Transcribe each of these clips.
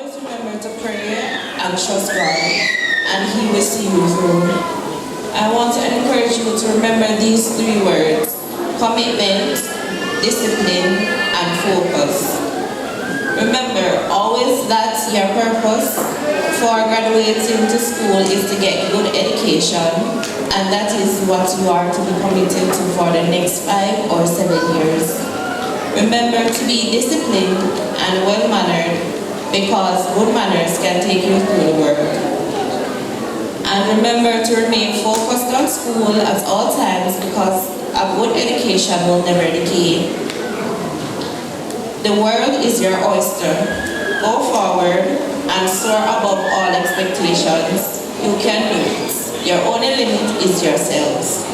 always remember to pray and trust God, and He will see you through. I want to encourage you to remember these three words: commitment, discipline, and focus. Remember always that your purpose for graduating to school is to get good education, and that is what you are to be committed to for the next 5 or 7 years. Remember to be disciplined and well-mannered, because good manners can take you through the work. And remember to remain focused on school at all times, because a good education will never decay. The world is your oyster. Go forward and soar above all expectations. You can do it. Your only limit is yourselves.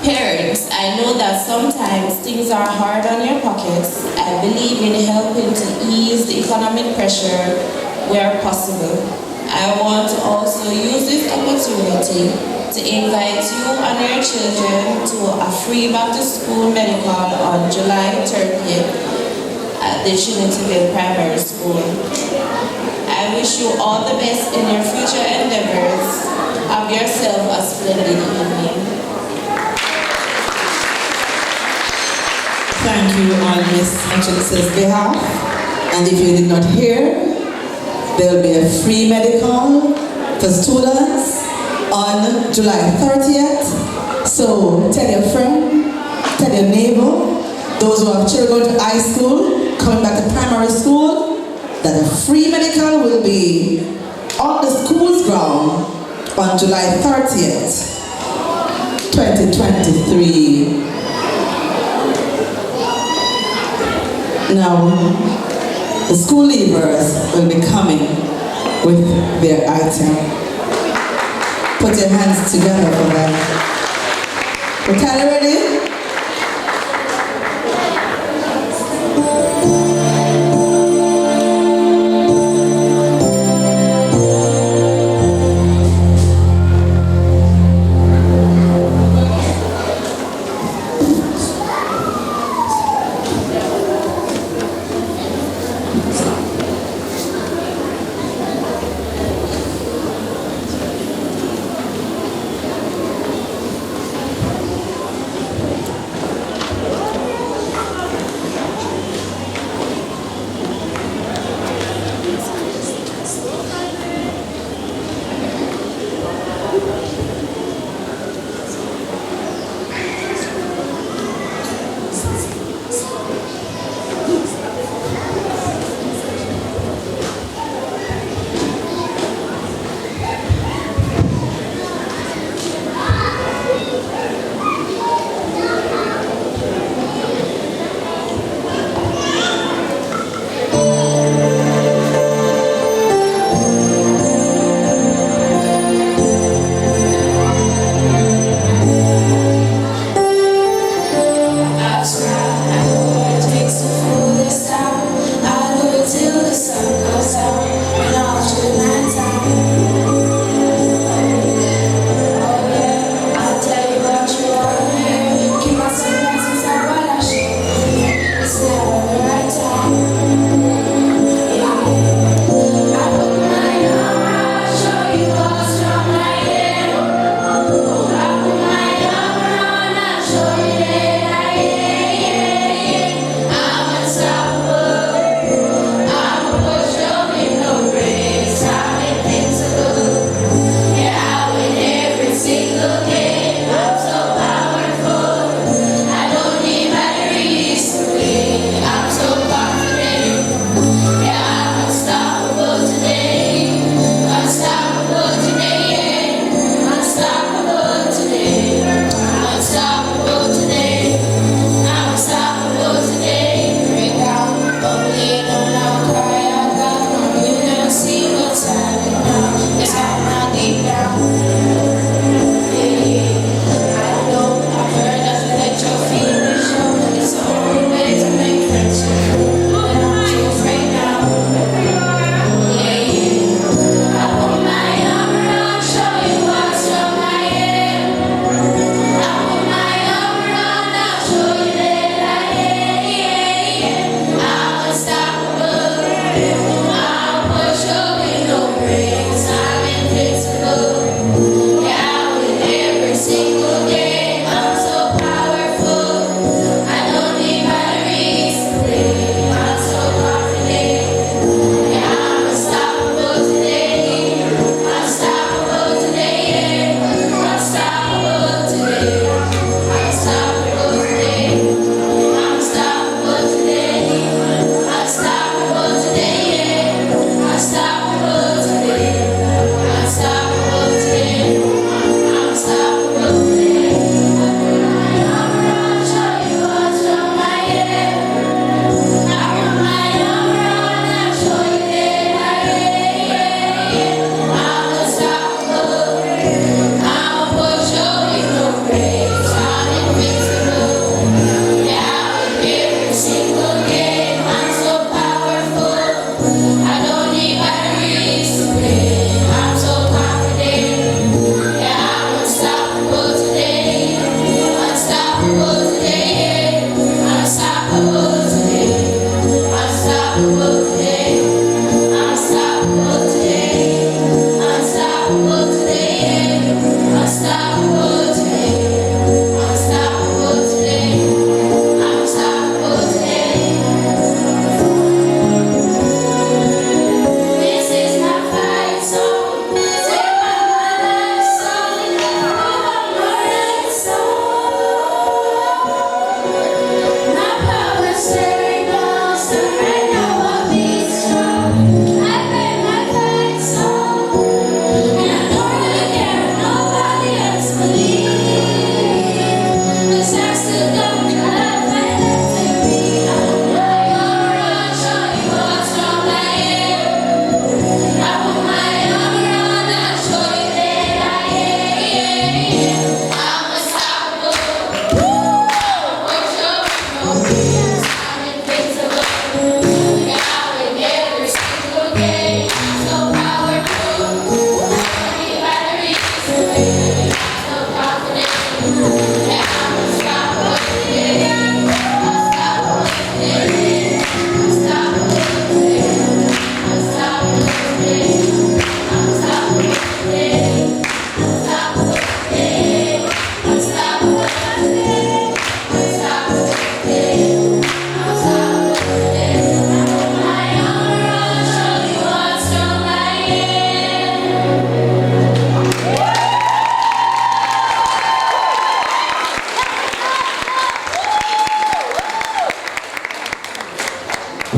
Parents, I know that sometimes things are hard on your pockets. I believe in helping to ease the economic pressure where possible. I want to also use this opportunity to invite you and your children to a free back-to-school medical on July 30th at the Trinity Ville Primary School. I wish you all the best in your future endeavors. Have yourself a splendid evening. Thank you on Ms. Hutchinson's behalf. And if you did not hear, there will be a free medical for students on July 30th. So tell your friend, tell your neighbor, those who have children going to high school, coming back to primary school, that a free medical will be on the school's ground on July 30th, 2023. Now, the school leavers will be coming with their item. Put your hands together for them. We kind of ready?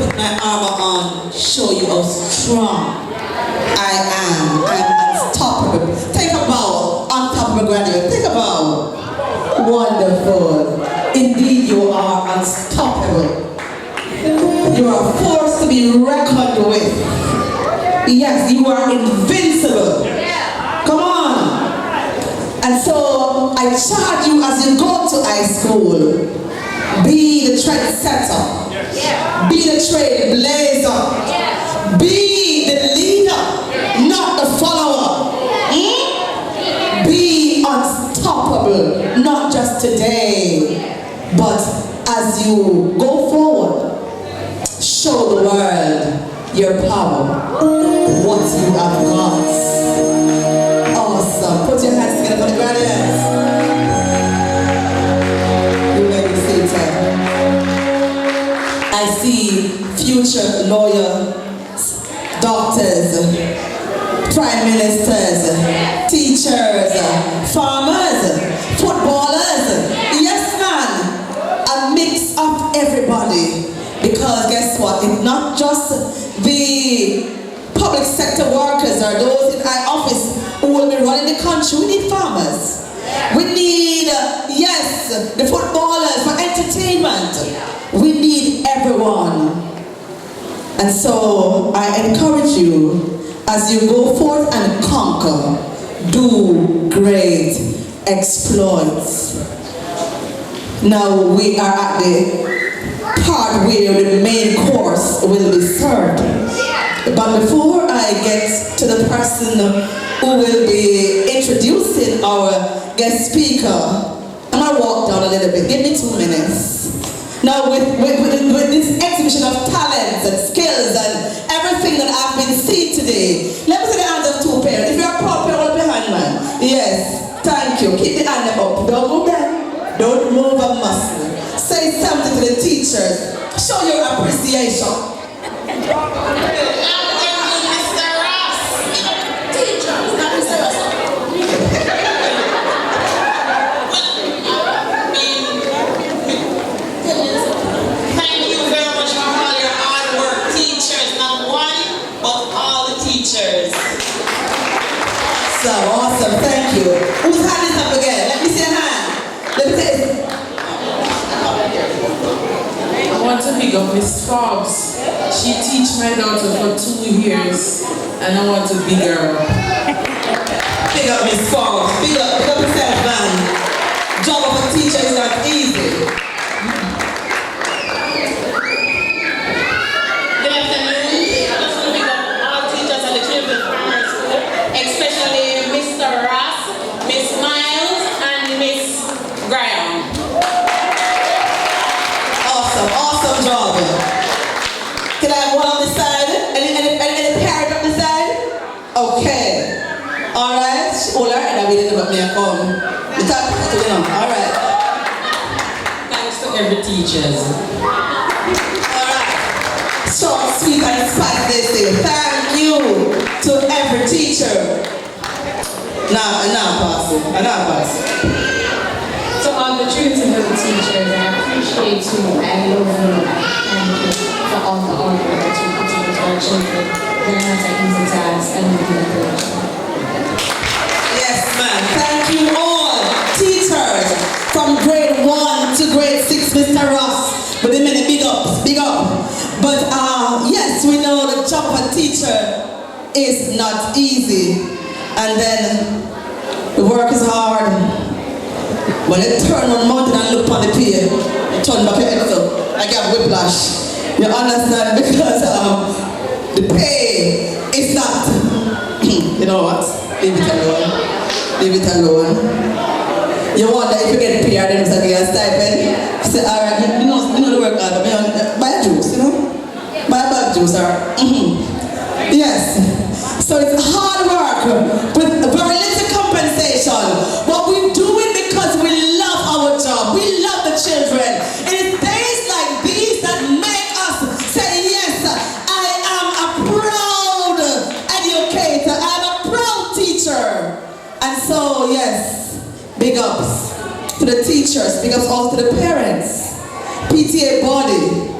put my armor on, show you how strong I am. I'm unstoppable. Take a bow, unstoppable graduate. Take a bow. Wonderful. Indeed, you are unstoppable. You are a force to be reckoned with. Yes, you are invincible. Come on. And so I charge you as you go to high school, be the trendsetter, be the trailblazer, be the leader, not the follower. Be unstoppable, not just today, but as you go forward, show the world your power, what you have got. Awesome. Put your hands together for the graduates. You may be seated. I see future lawyers, doctors, prime ministers, teachers, farmers, footballers. Yes, man. A mix of everybody. Because guess what? It's not just the public sector workers or those in high office who will be running the country. We need farmers. We need, yes, the footballers for entertainment. We need everyone. And so I encourage you, as you go forth and conquer, do great exploits. Now we are at the part where the main course will be served. But before I get to the person who will be introducing our guest speaker, I'm going to walk down a little bit. Give me 2 minutes. Now with this exhibition of talents and skills and everything that I've been seeing today, let me see the hands of 2 parents. If you're a proud parent, hold up your hand, man. Yes, thank you. Keep the hand up. Don't move them. Don't move a muscle. Say something to the teachers. Show your appreciation. So awesome, thank you. Whose hand is up again? Let me see a hand. Let me see it. I want to big up Miss Forbes. She teach my daughter for 2 years, and I want to big her up. Big up Miss Forbes. Big up yourself, man. Job of a teacher is not easy. Good afternoon. I just want to big up all teachers at the children's primary school, especially Mr. Ross, Miss Miles, and Miss Graham. Awesome job. Can I have one on the side? Any parent on the side? Okay. Alright. Hold her and I will let me come. You talk to them. Alright. Thanks to every teachers. Alright. Short, sweet, and spicy, they say. Thank you to every teacher. Now, pass. To all the Trinity Ville teachers, I appreciate you, I love you, and thank you for all the hard work that you put into our children. They're not an easy task, and we do it. Yes, man. Thank you all, teachers, from grade 1 to grade 6, Mr. Ross. With a minute, big up. But yes, we know the job of a teacher is not easy, and then the work is hard. When you turn one mountain and look on the pier, you turn back your head up. I get whiplash. You understand? Because the pay is not. You know what? Leave it alone. You wonder if you get paid, then you say a stipend. You say, alright, you know the work hard, but buy a juice, you know? Buy a bag juice, alright? Yes. So it's hard work with very little compensation. But we do it because we love our job. We love the children. It is days like these that make us say, yes, I am a proud educator. I'm a proud teacher. And so, yes, big ups to the teachers, big ups also to the parents, PTA body.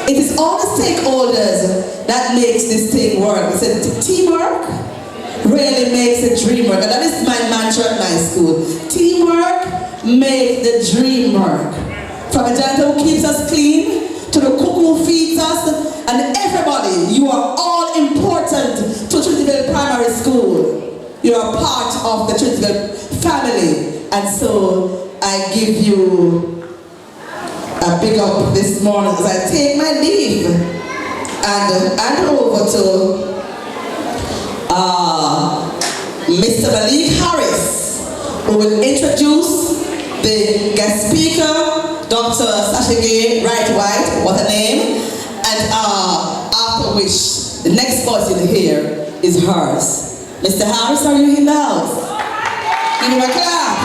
It is all the stakeholders that makes this thing work. We said teamwork really makes the dream work. And that is my mantra at my school. Teamwork makes the dream work. From a janitor who keeps us clean, to the cook who feeds us, and everybody, you are all important to Trinityville Primary School. You are part of the Trinityville family. And so I give you a big up this morning as I take my leave and hand over to Mr. Malik Harris, who will introduce the guest speaker, Dr. Sasha Gay, Right White, what a name, and after which the next voice you'll hear is hers. Mr. Harris, are you in the house? Give him a clap.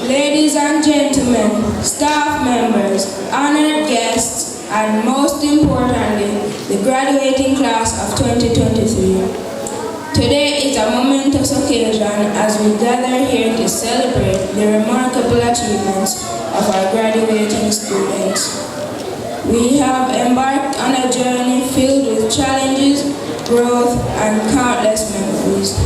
Ladies and gentlemen, staff members, honored guests, and most importantly, the graduating class of 2023. Today is a momentous occasion as we gather here to celebrate the remarkable achievements of our graduating students. We have embarked on a journey filled with challenges, growth, and countless memories.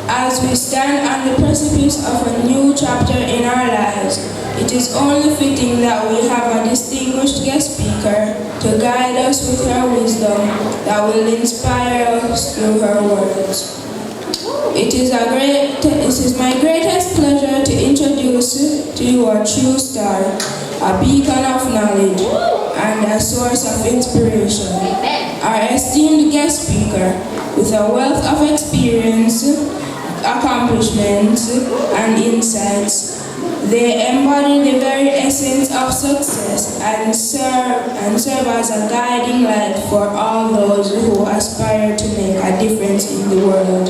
As we stand on the precipice of a new chapter in our lives, it is only fitting that we have a distinguished guest speaker to guide us with her wisdom that will inspire us through her words. It is my greatest pleasure to introduce to you a true star, a beacon of knowledge, and a source of inspiration. Our esteemed guest speaker, with a wealth of experience, accomplishments, and insights, they embody the very essence of success and serve as a guiding light for all those who aspire to make a difference in the world.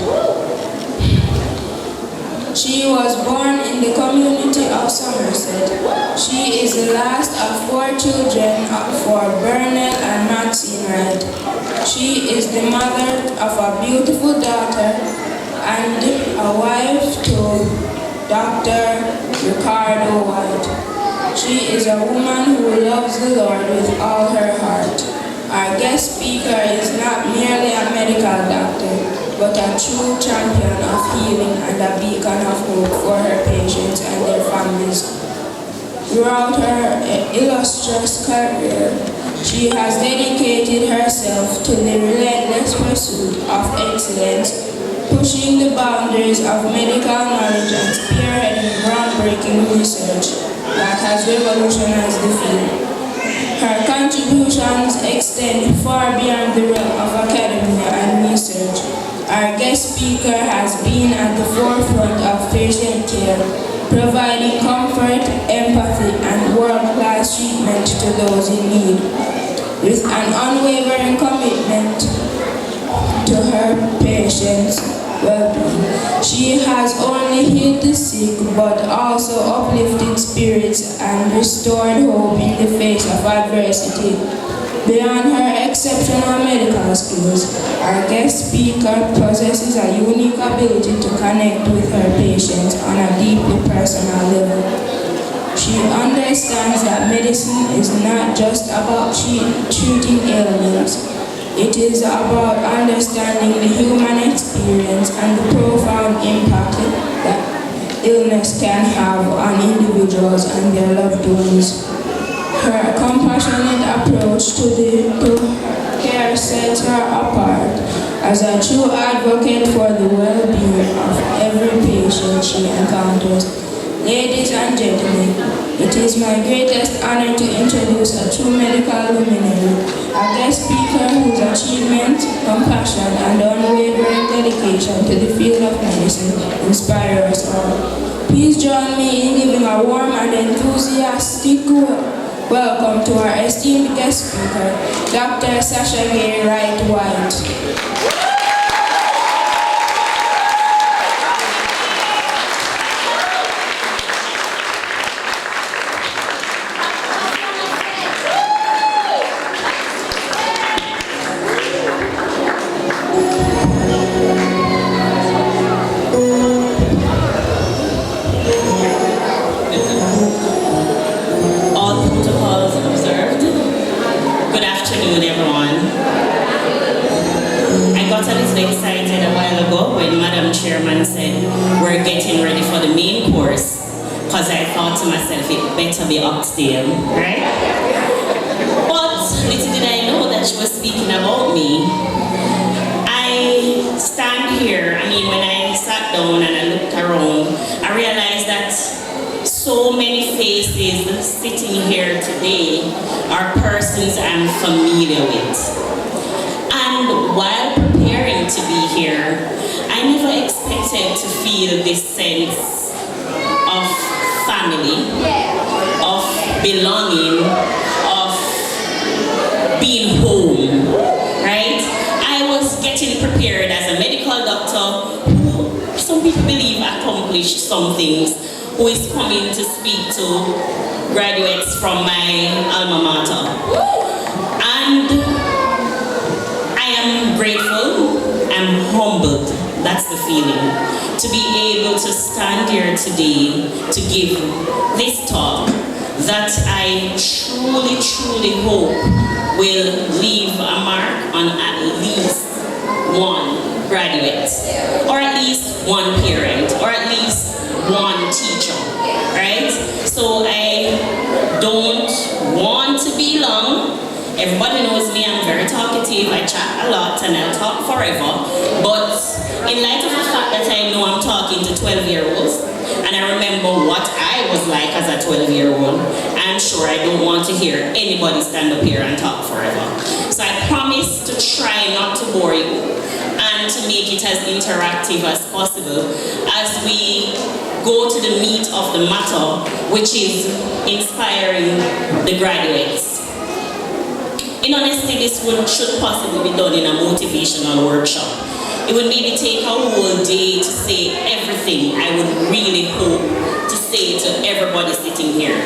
She was born in the community of Somerset. She is the last of 4 children for Bernal and Maxine Wright. She is the mother of a beautiful daughter and a wife to Dr. Ricardo White. She is a woman who loves the Lord with all her heart. Our guest speaker is not merely a medical doctor, but a true champion of healing and a beacon of hope for her patients and their families. Throughout her illustrious career, she has dedicated herself to the relentless pursuit of excellence, pushing the boundaries of medical knowledge and spearheading groundbreaking research that has revolutionized the field. Her contributions extend far beyond the realm of academia and research. Our guest speaker has been at the forefront of patient care, providing comfort, empathy, and world-class treatment to those in need. With an unwavering commitment to her patients' well-being, she has only healed the sick but also uplifted spirits and restored hope in the face of adversity. Beyond her exceptional medical skills, our guest speaker possesses a unique ability to connect with her patients on a deeply personal level. She understands that medicine is not just about treating ailments. It is about understanding the human experience and the profound impact that illness can have on individuals and their loved ones. Her compassionate approach to care sets her apart as a true advocate for the well-being of every patient she encounters. Ladies and gentlemen, it is my greatest honor to introduce a true medical luminary, a guest speaker whose achievement, compassion, and unwavering dedication to the field of medicine inspire us all. Please join me in giving a warm and enthusiastic welcome to our esteemed guest speaker, Dr. Sasha Gay Wright White. because I thought to myself, it better be upstairs, right? But little did I know that she was speaking about me. I stand here, when I sat down and I looked around, I realized that so many faces sitting here today are persons I'm familiar with. And while preparing to be here, I never expected to feel this sense of family, of belonging, of being home, right? I was getting prepared as a medical doctor who some people believe accomplished some things, who is coming to speak to graduates from my alma mater. And I am grateful, I'm humbled, that's the feeling, to be able to stand here today to give this talk that I truly, truly hope will leave a mark on at least one graduate, or at least one parent, or at least one teacher, right? So I don't want to be long. Everybody knows me, I'm very talkative, I chat a lot and I'll talk forever. But in light of the fact that I know I'm talking to 12-year-olds, and I remember what I was like as a 12-year-old, I'm sure I don't want to hear anybody stand up here and talk forever. So I promise to try not to bore you and to make it as interactive as possible as we go to the meat of the matter, which is inspiring the graduates. In honesty, this should possibly be done in a motivational workshop. It would maybe take a whole day to say everything I would really hope to say to everybody sitting here.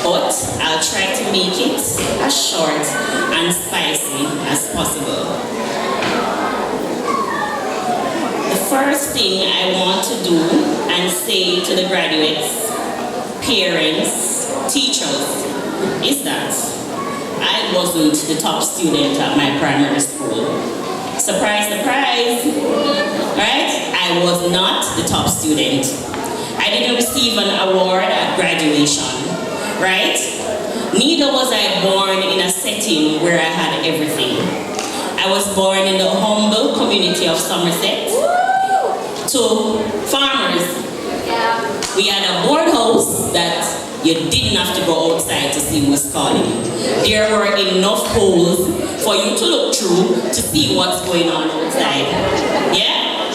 But I'll try to make it as short and spicy as possible. The first thing I want to do and say to the graduates, parents, teachers, is that I wasn't the top student at my primary school. Surprise, surprise, right? I was not the top student. I didn't receive an award at graduation, right? Neither was I born in a setting where I had everything. I was born in the humble community of Somerset to farmers. We had a board house that you didn't have to go outside to see who was calling. There were enough holes for you to look through to see what's going on outside. Yeah?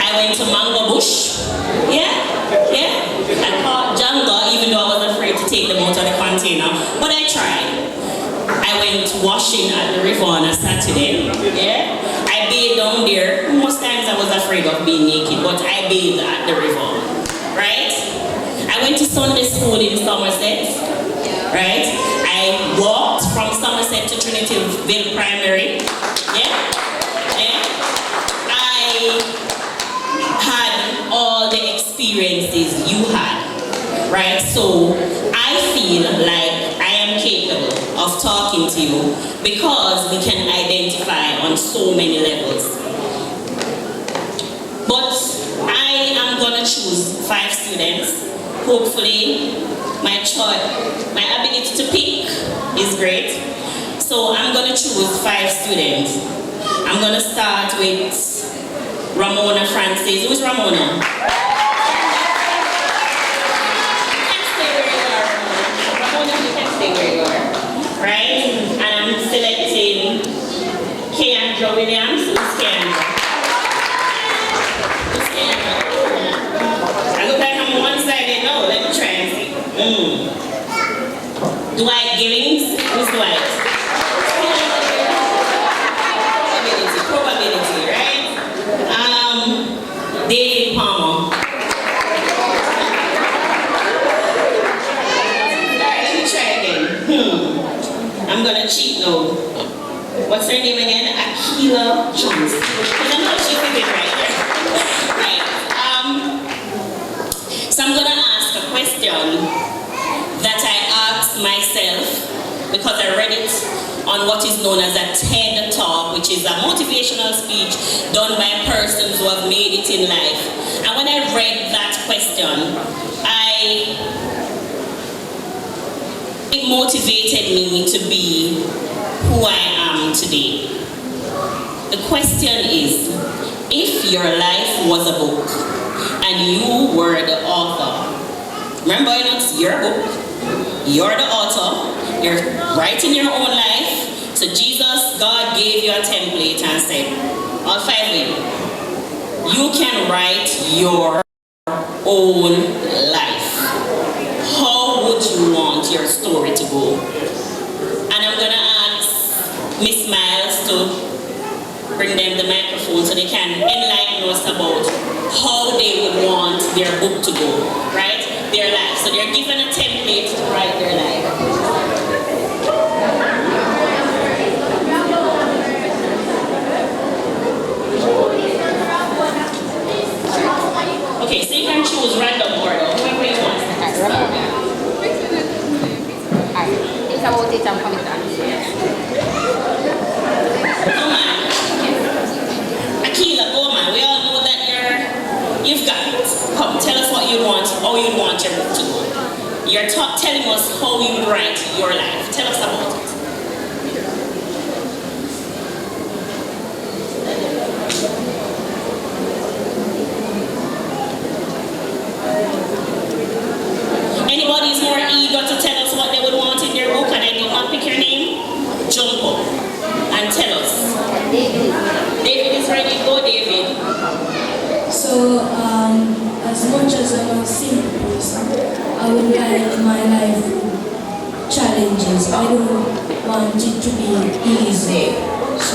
I went to Mango Bush. Yeah? I caught Django, even though I was afraid to take them out of the container. But I tried. I went washing at the river on a Saturday. Yeah? I bathed down there. Most times I was afraid of being naked, but I bathed at the river. Right? I went to Sunday school in Somerset, right? I walked from Somerset to Trinity Ville Primary, I had all the experiences you had, right? So I feel like I am capable of talking to you because we can identify on so many levels. But I am gonna choose 5 students. Hopefully, my ability to pick is great. So I'm going to choose 5 students. I'm going to start with Ramona Francis. Who's Ramona? You can stay where you are, Ramona. Ramona, you can stay where you are. Right? And I'm selecting Keandra Williams. Who's Keandra? I look like I'm one-sided. No, let me try and see. Dwight Givings. Who's Dwight? Probability, right? David Palmer. Alright, let me try again. I'm gonna cheat now. What's her name again? Akila Jones. Because I know she did it right there. Right. So I'm gonna ask a question that I asked myself because I read it on what is known as a TED Talk, which is a motivational speech done by persons who have made it in life. And when I read that question, I it motivated me to be who I am today. The question is, if your life was a book and you were the author, remember it's your book, you're the author, you're writing your own life. So Jesus, God gave you a template and said, all five of you can write your own life. How would you want your story to go? And I'm going to ask Miss Miles to bring them the microphone so they can enlighten us about how they would want their book to go, right? Their life. So they're given a template to write their life. Okay, so you can choose random order, whoever you want. It's about it, I'm coming to answer. Come on. Akila, go man. We all know that you've got it. Come, tell us what you want, how you want your book to go. You're telling us how you would write your life. Tell us about it. Anybody is more eager to tell us what they would want in their book and I did not pick your name? Jump up and tell us. David is ready. Go, David. So, as much as I'm a simple person, I would like my life challenges. I don't want it to be easy. So,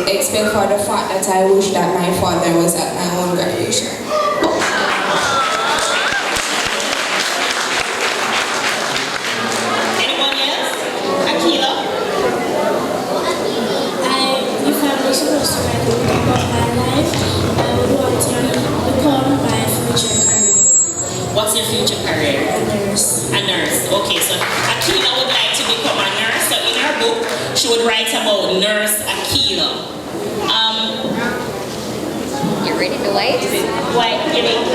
except for the fact that I wish that my father was at my own graduation. Anyone else? Akila? If I was supposed to write a book about my life, I would want to become my future career. What's your future career? A nurse. A nurse. Okay, so Akila would like to become a nurse. So in her book, she would write about Nurse Akila. You ready to wait? White, give it.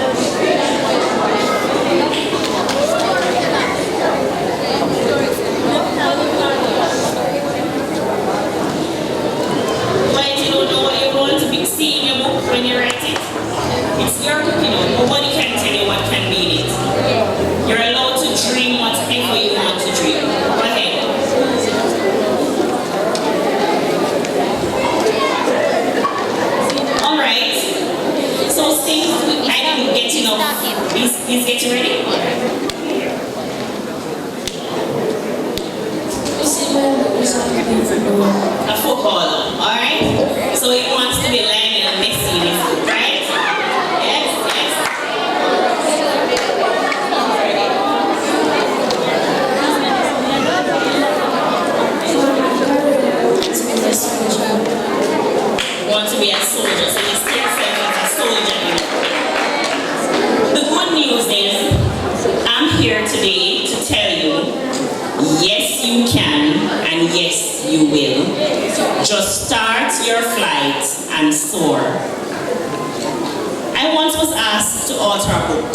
White, you don't know what you're going to be seeing in your book when you write it? It's your book, you know. Nobody can tell you what can be in it. You're allowed to dream whatever you want to dream. Go ahead. So since I didn't get enough, he's getting ready? A footballer, alright? So he wants to be Lionel Messi in his book, right? Yes, yes. Want to be a soldier, so you see yourself as a soldier. The good news is, I'm here today to tell you, yes you can, Just start your flight and soar. I once was asked to author a book.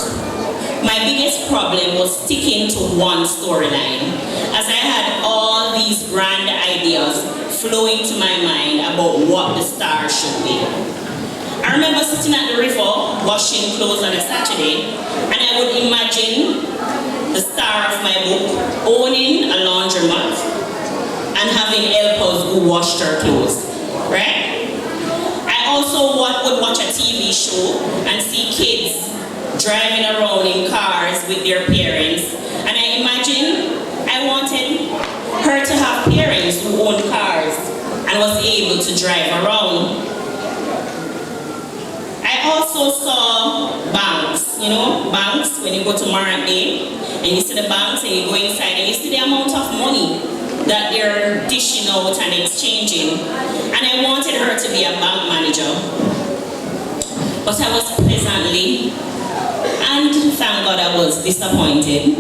My biggest problem was sticking to one storyline, as I had all these grand ideas flowing to my mind about what the star should be. I remember sitting at the river, washing clothes on a Saturday, and I would imagine the star of my book owning a laundromat and having helpers who washed her clothes, right? I also would watch a TV show and see kids driving around in cars with their parents, and I imagined I wanted her to have parents who owned cars and was able to drive around. I also saw banks, you know, banks when you go to Marant Bay and you see the banks and you go inside and you see the amount of money that they're dishing out and exchanging. And I wanted her to be a bank manager. But I was pleasantly, and thank God I was disappointed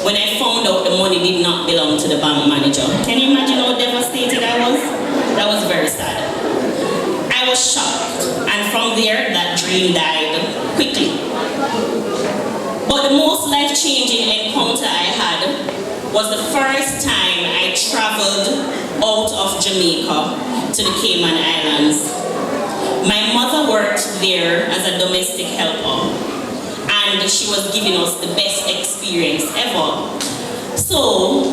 when I found out the money did not belong to the bank manager. Can you imagine how devastated I was? That was very sad. I was shocked, and from there, that dream died quickly. But the most life-changing encounter I had was the first time I traveled out of Jamaica to the Cayman Islands. My mother worked there as a domestic helper, and she was giving us the best experience ever. So,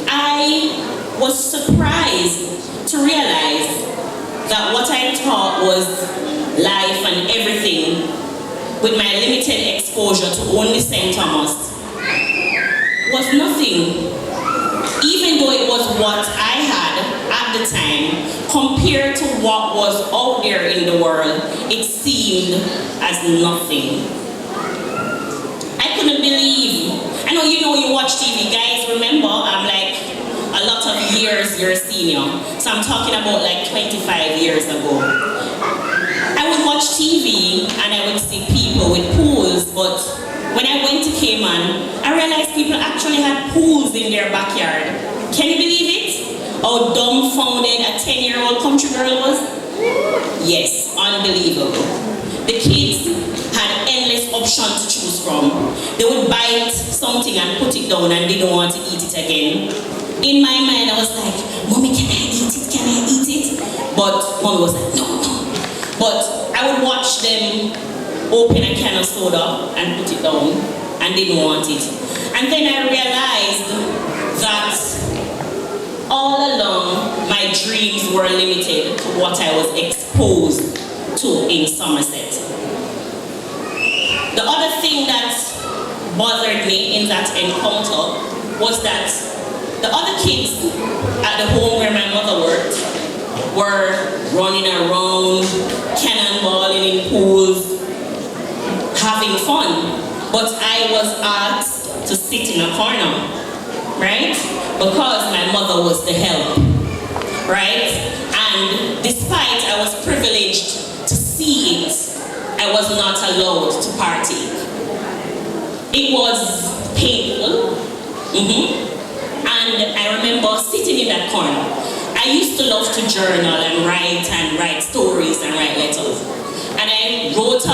I was surprised to realize that what I thought was life and everything, with my limited exposure to only St. Thomas, was nothing. Even though it was what I had at the time, compared to what was out there in the world, it seemed as nothing. I couldn't believe. I know you watch TV, guys. Remember, I'm like a lot of years your senior. So I'm talking about like 25 years ago. I would watch TV and I would see people with pools, but when I went to Cayman, I realized people actually had pools in their backyard. Can you believe it? How dumbfounded a 10-year-old country girl was? Yes, unbelievable. The kids had endless options to choose from. They would bite something and put it down and didn't want to eat it again. In my mind, I was like, Mommy, can I eat it? Can I eat it? But Mommy was like, no, no. But I would watch them open a can of soda and put it down and didn't want it. And then I realized that all along, my dreams were limited to what I was exposed to in Somerset. The other thing that bothered me in that encounter was that the other kids at the home where my mother worked were running around, cannonballing in pools, having fun. But I was asked to sit in a corner, right? Because my mother was the help, right? And despite I was privileged to see it, I was not allowed to partake. It was painful. And I remember sitting in that corner. I used to love to journal and write stories and write letters. And I wrote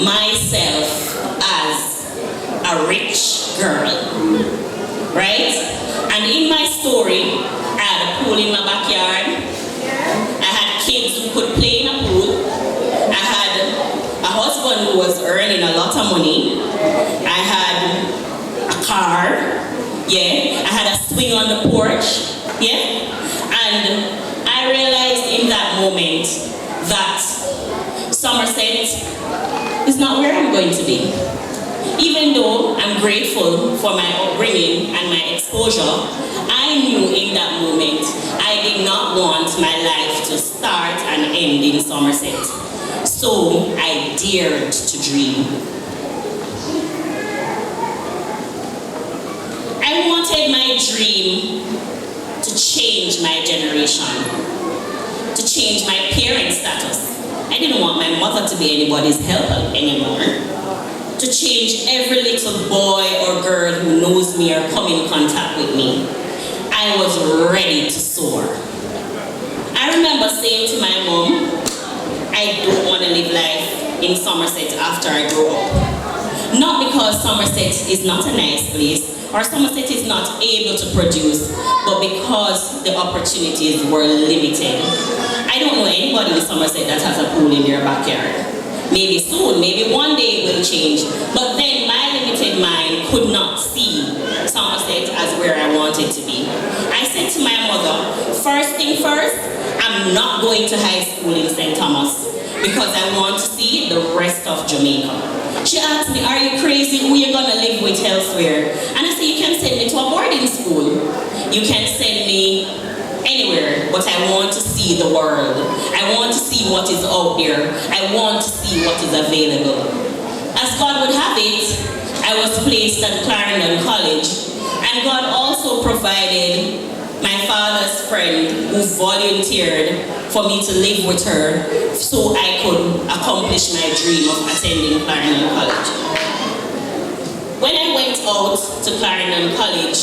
myself as a rich girl, right? And in my story, I had a pool in my backyard. I had kids who could play in a pool. I had a husband who was earning a lot of money. I had a car. Yeah, I had a swing on the porch, yeah, and I realized in that moment that Somerset is not where I'm going to be. Even though I'm grateful for my upbringing and my exposure, I knew in that moment I did not want my life to start and end in Somerset. So I dared to dream. I wanted my dream to change my generation, to change my parents' status. I didn't want my mother to be anybody's helper anymore. To change every little boy or girl who knows me or come in contact with me. I was ready to soar. remember saying to my mom, I don't want to live life in Somerset after I grow up. Not because Somerset is not a nice place, or Somerset is not able to produce, but because the opportunities were limited. I don't know anybody in Somerset that has a pool in their backyard. Maybe soon, maybe one day it will change. But then my limited mind could not see Somerset as where I wanted to be. I said to my mother, first thing first, I'm not going to high school in St. Thomas because I want to see the rest of Jamaica. She asked me, are you crazy? Who are you going to live with elsewhere? And I said, you can send me to a boarding school. You can send me anywhere, but I want to see the world. I want to see what is out there. I want to see what is available. As God would have it, I was placed at Clarendon College, and God also provided my father's friend who volunteered for me to live with her so I could accomplish my dream of attending Clarendon College. When I went out to Clarendon College,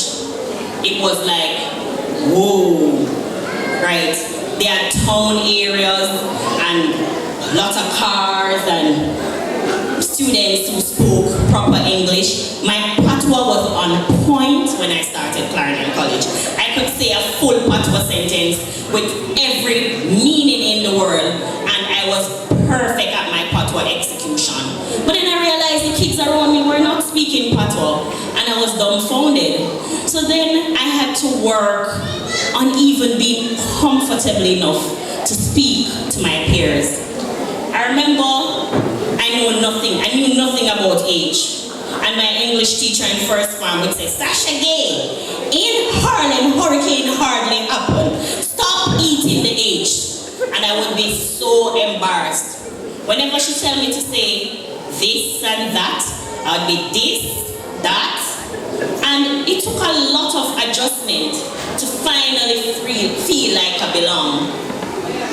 it was like, whoa, right? There are town areas and lots of cars and students who spoke proper English. My patois was on point when I started Clarendon College. I could say a full patois sentence with every meaning in the world, and I was perfect at my patois execution. But then I realized the kids around me were not speaking patois, and I was dumbfounded. So then I had to work on even being comfortable enough to speak to my peers. I remember I knew nothing about age. And my English teacher in first form would say, Sasha Gay, in Harlem, hurricane hardly happened. Stop eating the H. And I would be so embarrassed. Whenever she tell me to say this and that, I would be this, that. And it took a lot of adjustment to finally feel like I belong.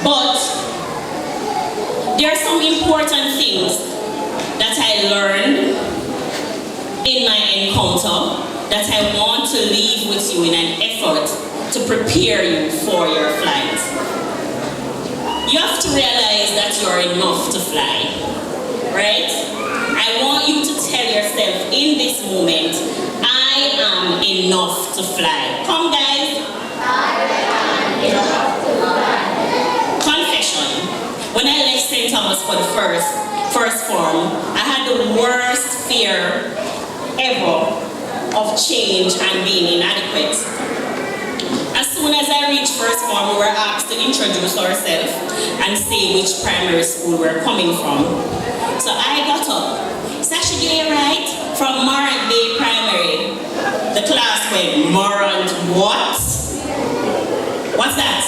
But there are some important things that I learned in my encounter that I want to leave with you in an effort to prepare you for your flight. You have to realize that you're enough to fly, right? I want you to tell yourself in this moment, I am enough to fly. Come guys. I am enough to fly. Confession. When I left St. Thomas for the first form, I had the worst fear ever of change and being inadequate. As soon as I reached first form, we were asked to introduce ourselves and say which primary school we're coming from. So I got up. Sasha Gay, right? From Morant Bay Primary. The class went, Morant what? What's that?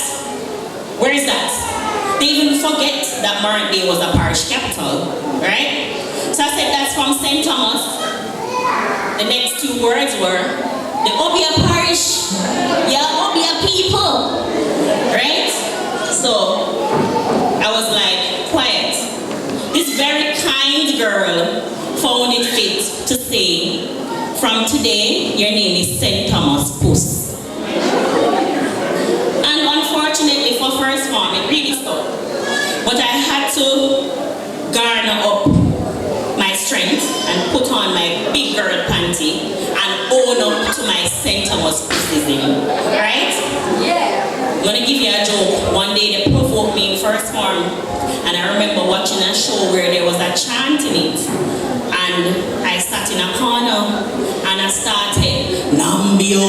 Where is that? They even forget that Morant Bay was a parish capital, right? So I said, that's from St. Thomas. The next two words were, the Obia parish, yeah, Obia people, right? So I was like, quiet. This very kind girl found it fit to say, from today, your name is St. Thomas Puss. And unfortunately for first form, it really stuck. But I had to garner up my strength and put on my big girl panty and own up to my St. Thomas Pussism, right? Yeah. I'm gonna give you a joke. One day they provoked me in first form, and I remember watching a show where there was a chant in it, and I sat in a corner and I started Nambio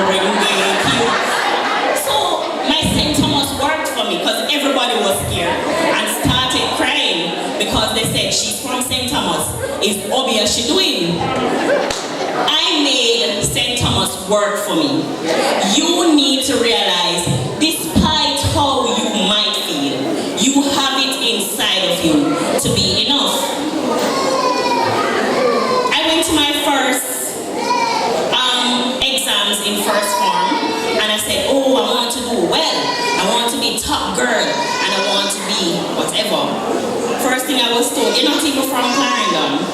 Rengekyo. So my St. Thomas worked for me because everybody was scared and started crying because they said she's from St. Thomas. Is Obia she doing? I made St. Thomas work for me. You need to realize, despite how you might feel, you have it inside of you to be enough. I went to my first exams in first form, and I said, oh, I want to do well. I want to be top girl, and I want to be whatever. First thing I was told, you're not even from Clarendon.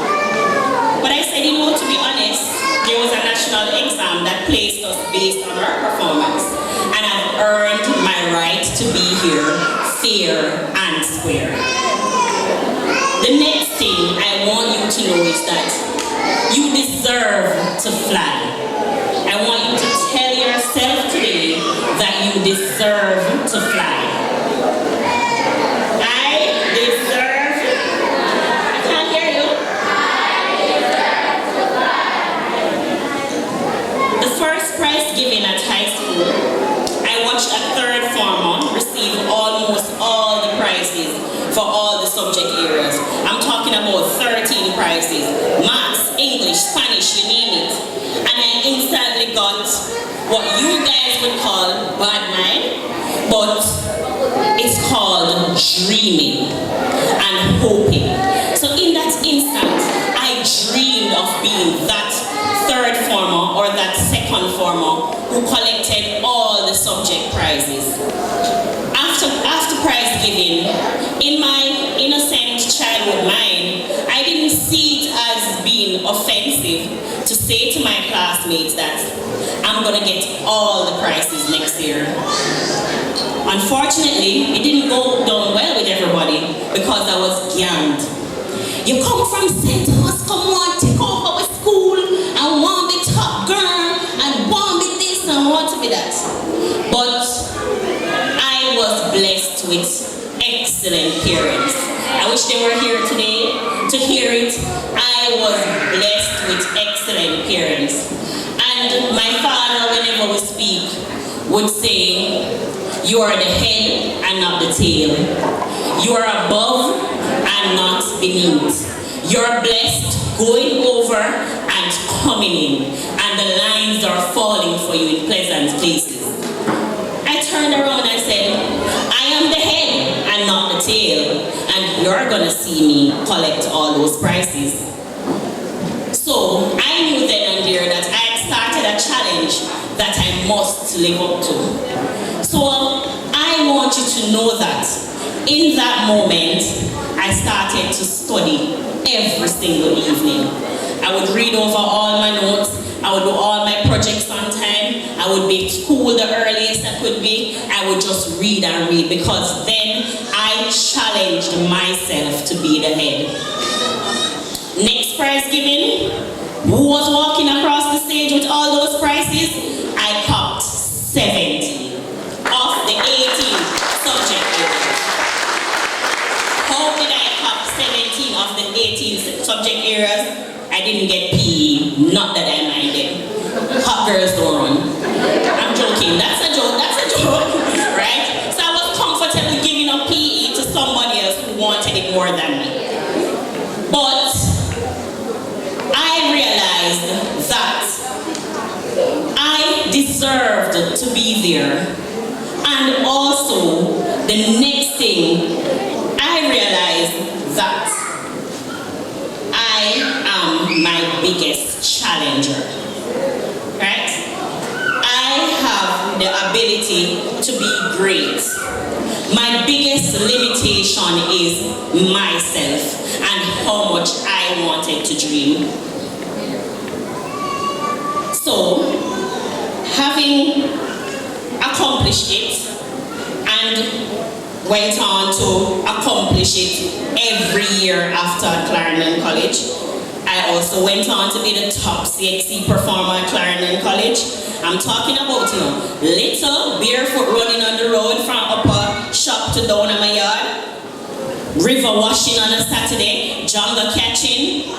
But I said, you know, to be honest, there was a national exam that placed us based on our performance. And I've earned my right to be here fair and square. The next thing I want you to know is that you deserve to fly. I want you to tell yourself today that you deserve to fly. I deserve, I can't hear you. The first prize given at high school, I watched a third former receive almost all the prizes for all the subject areas. I'm talking about 13 prizes. Maths, English, Spanish, you name it. And I instantly got what you guys would call bad mind, but it's called dreaming and hoping. So in that instant, I dreamed of being that third former or that second former who collected all the subject prizes. After prize giving, in my innocent childhood mind, I didn't see it as being offensive to say to my classmates that I'm gonna get all the prizes next year. Unfortunately, it didn't go down well with everybody because I was ganged. You come from St. Thomas, come on, take over our school, and want to be top girl, and want to be this, and want to be that. But I was blessed with excellent parents. I wish they were here today to hear it. I was blessed with excellent parents. And my father, whenever we speak, would say, you are the head and not the tail. You are above and not beneath. You're blessed going over and coming in, and the lines are falling for you in pleasant places. I turned around and said, I am the head and not the tail, and you're gonna see me collect all those prizes. So I knew then and there that I had started a challenge that I must live up to. So I want you to know that in that moment, I started to study every single evening. I would read over all my notes. I would do all my projects on time. I would be at school the earliest I could be. I would just read and read because then I challenged myself to be the head. Next prize giving, who was walking across the stage with all those prizes? I copped 70 of the 18 subject areas. How did I cop 17 of the 18 subject areas? I didn't get PE, not that I minded. Hot girls don't run. I'm joking, that's a joke, right? So I was comfortable giving up PE to somebody else who wanted it more than me. But I realized that I deserved to be there. And also, the next thing, I realized that I am my biggest challenger, right? I have the ability to be great. My biggest limitation is myself and how much I wanted to dream. So, having accomplished it and went on to accomplish it every year after Clarendon College. I also went on to be the top CXC performer at Clarendon College. I'm talking about, little barefoot running on the road from upper shop to down in my yard, river washing on a Saturday, jungle catching,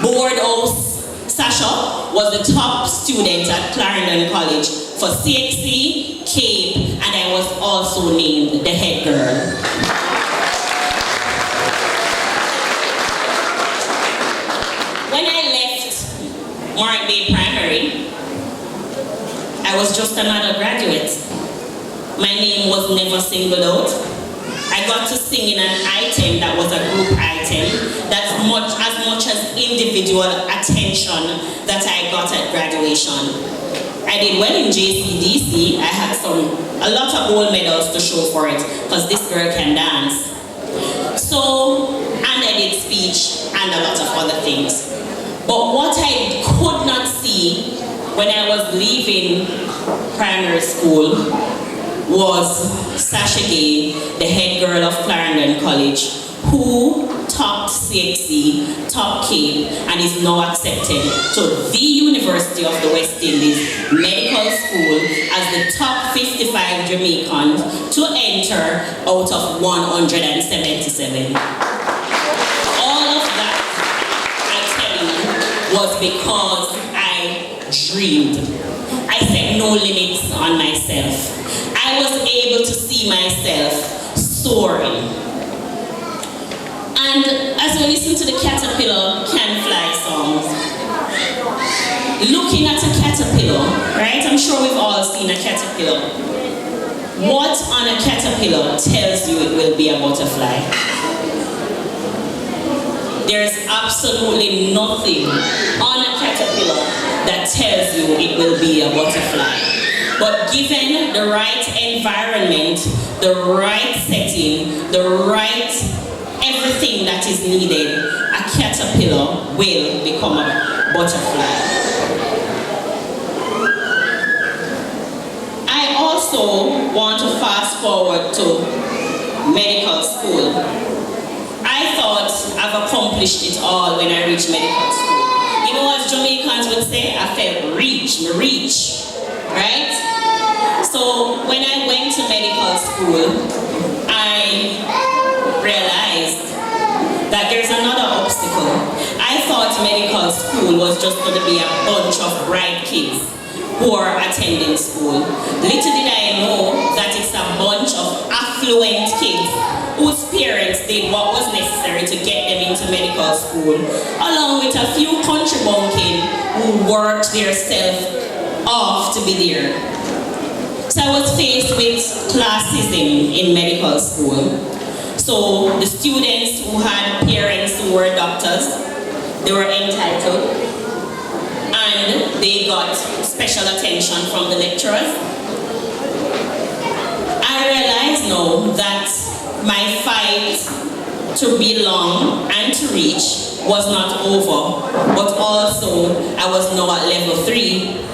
board house. Sasha was the top student at Clarendon College for CXC, Cape, and I was also named the head girl. When I left Mark Bay Primary, I was just another graduate. My name was never singled out. I got to sing in an item that was a group item, that's as much as individual attention that I got at graduation. I did well in JCDC. I had a lot of gold medals to show for it, because this girl can dance. So, and I did speech and a lot of other things. But what I could not see when I was leaving primary school was Sasha Gay, the head girl of Clarendon College, who topped CXC, top Cape, and is now accepted to the University of the West Indies Medical School as the top 55 Jamaicans to enter out of 177. All of that, I tell you, was because I dreamed. I set no limits on myself. I was able to see myself soaring. And as we listen to the Caterpillar Can Fly songs, looking at a caterpillar, right? I'm sure we've all seen a caterpillar. What on a caterpillar tells you it will be a butterfly? There's absolutely nothing on a caterpillar that tells you it will be a butterfly. But given the right environment, the right setting, the right everything that is needed, a caterpillar will become a butterfly. I also want to fast forward to medical school. I thought I've accomplished it all when I reached medical school. You know, as Jamaicans would say, I felt reach, right? So when I went to medical school, I realized that there's another obstacle. I thought medical school was just going to be a bunch of bright kids who are attending school. Little did I know that it's a bunch of affluent kids whose parents did what was necessary to get them into medical school, along with a few country bumpkin who worked themselves off to be there. So I was faced with classism in medical school. So the students who had parents who were doctors, they were entitled, and they got special attention from the lecturers. I realize now that my fight to belong and to reach was not over, but also I was now at level 3.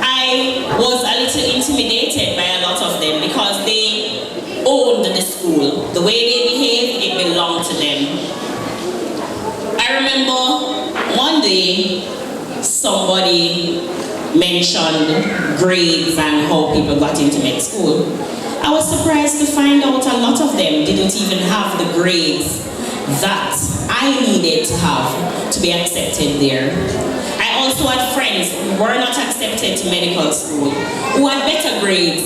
I was a little intimidated by a lot of them because they owned the school. The way they behaved, it belonged to them. I remember one day somebody mentioned grades and how people got into med school. I was surprised to find out a lot of them didn't even have the grades that I needed to have to be accepted there. I also had friends who were not accepted to medical school, who had better grades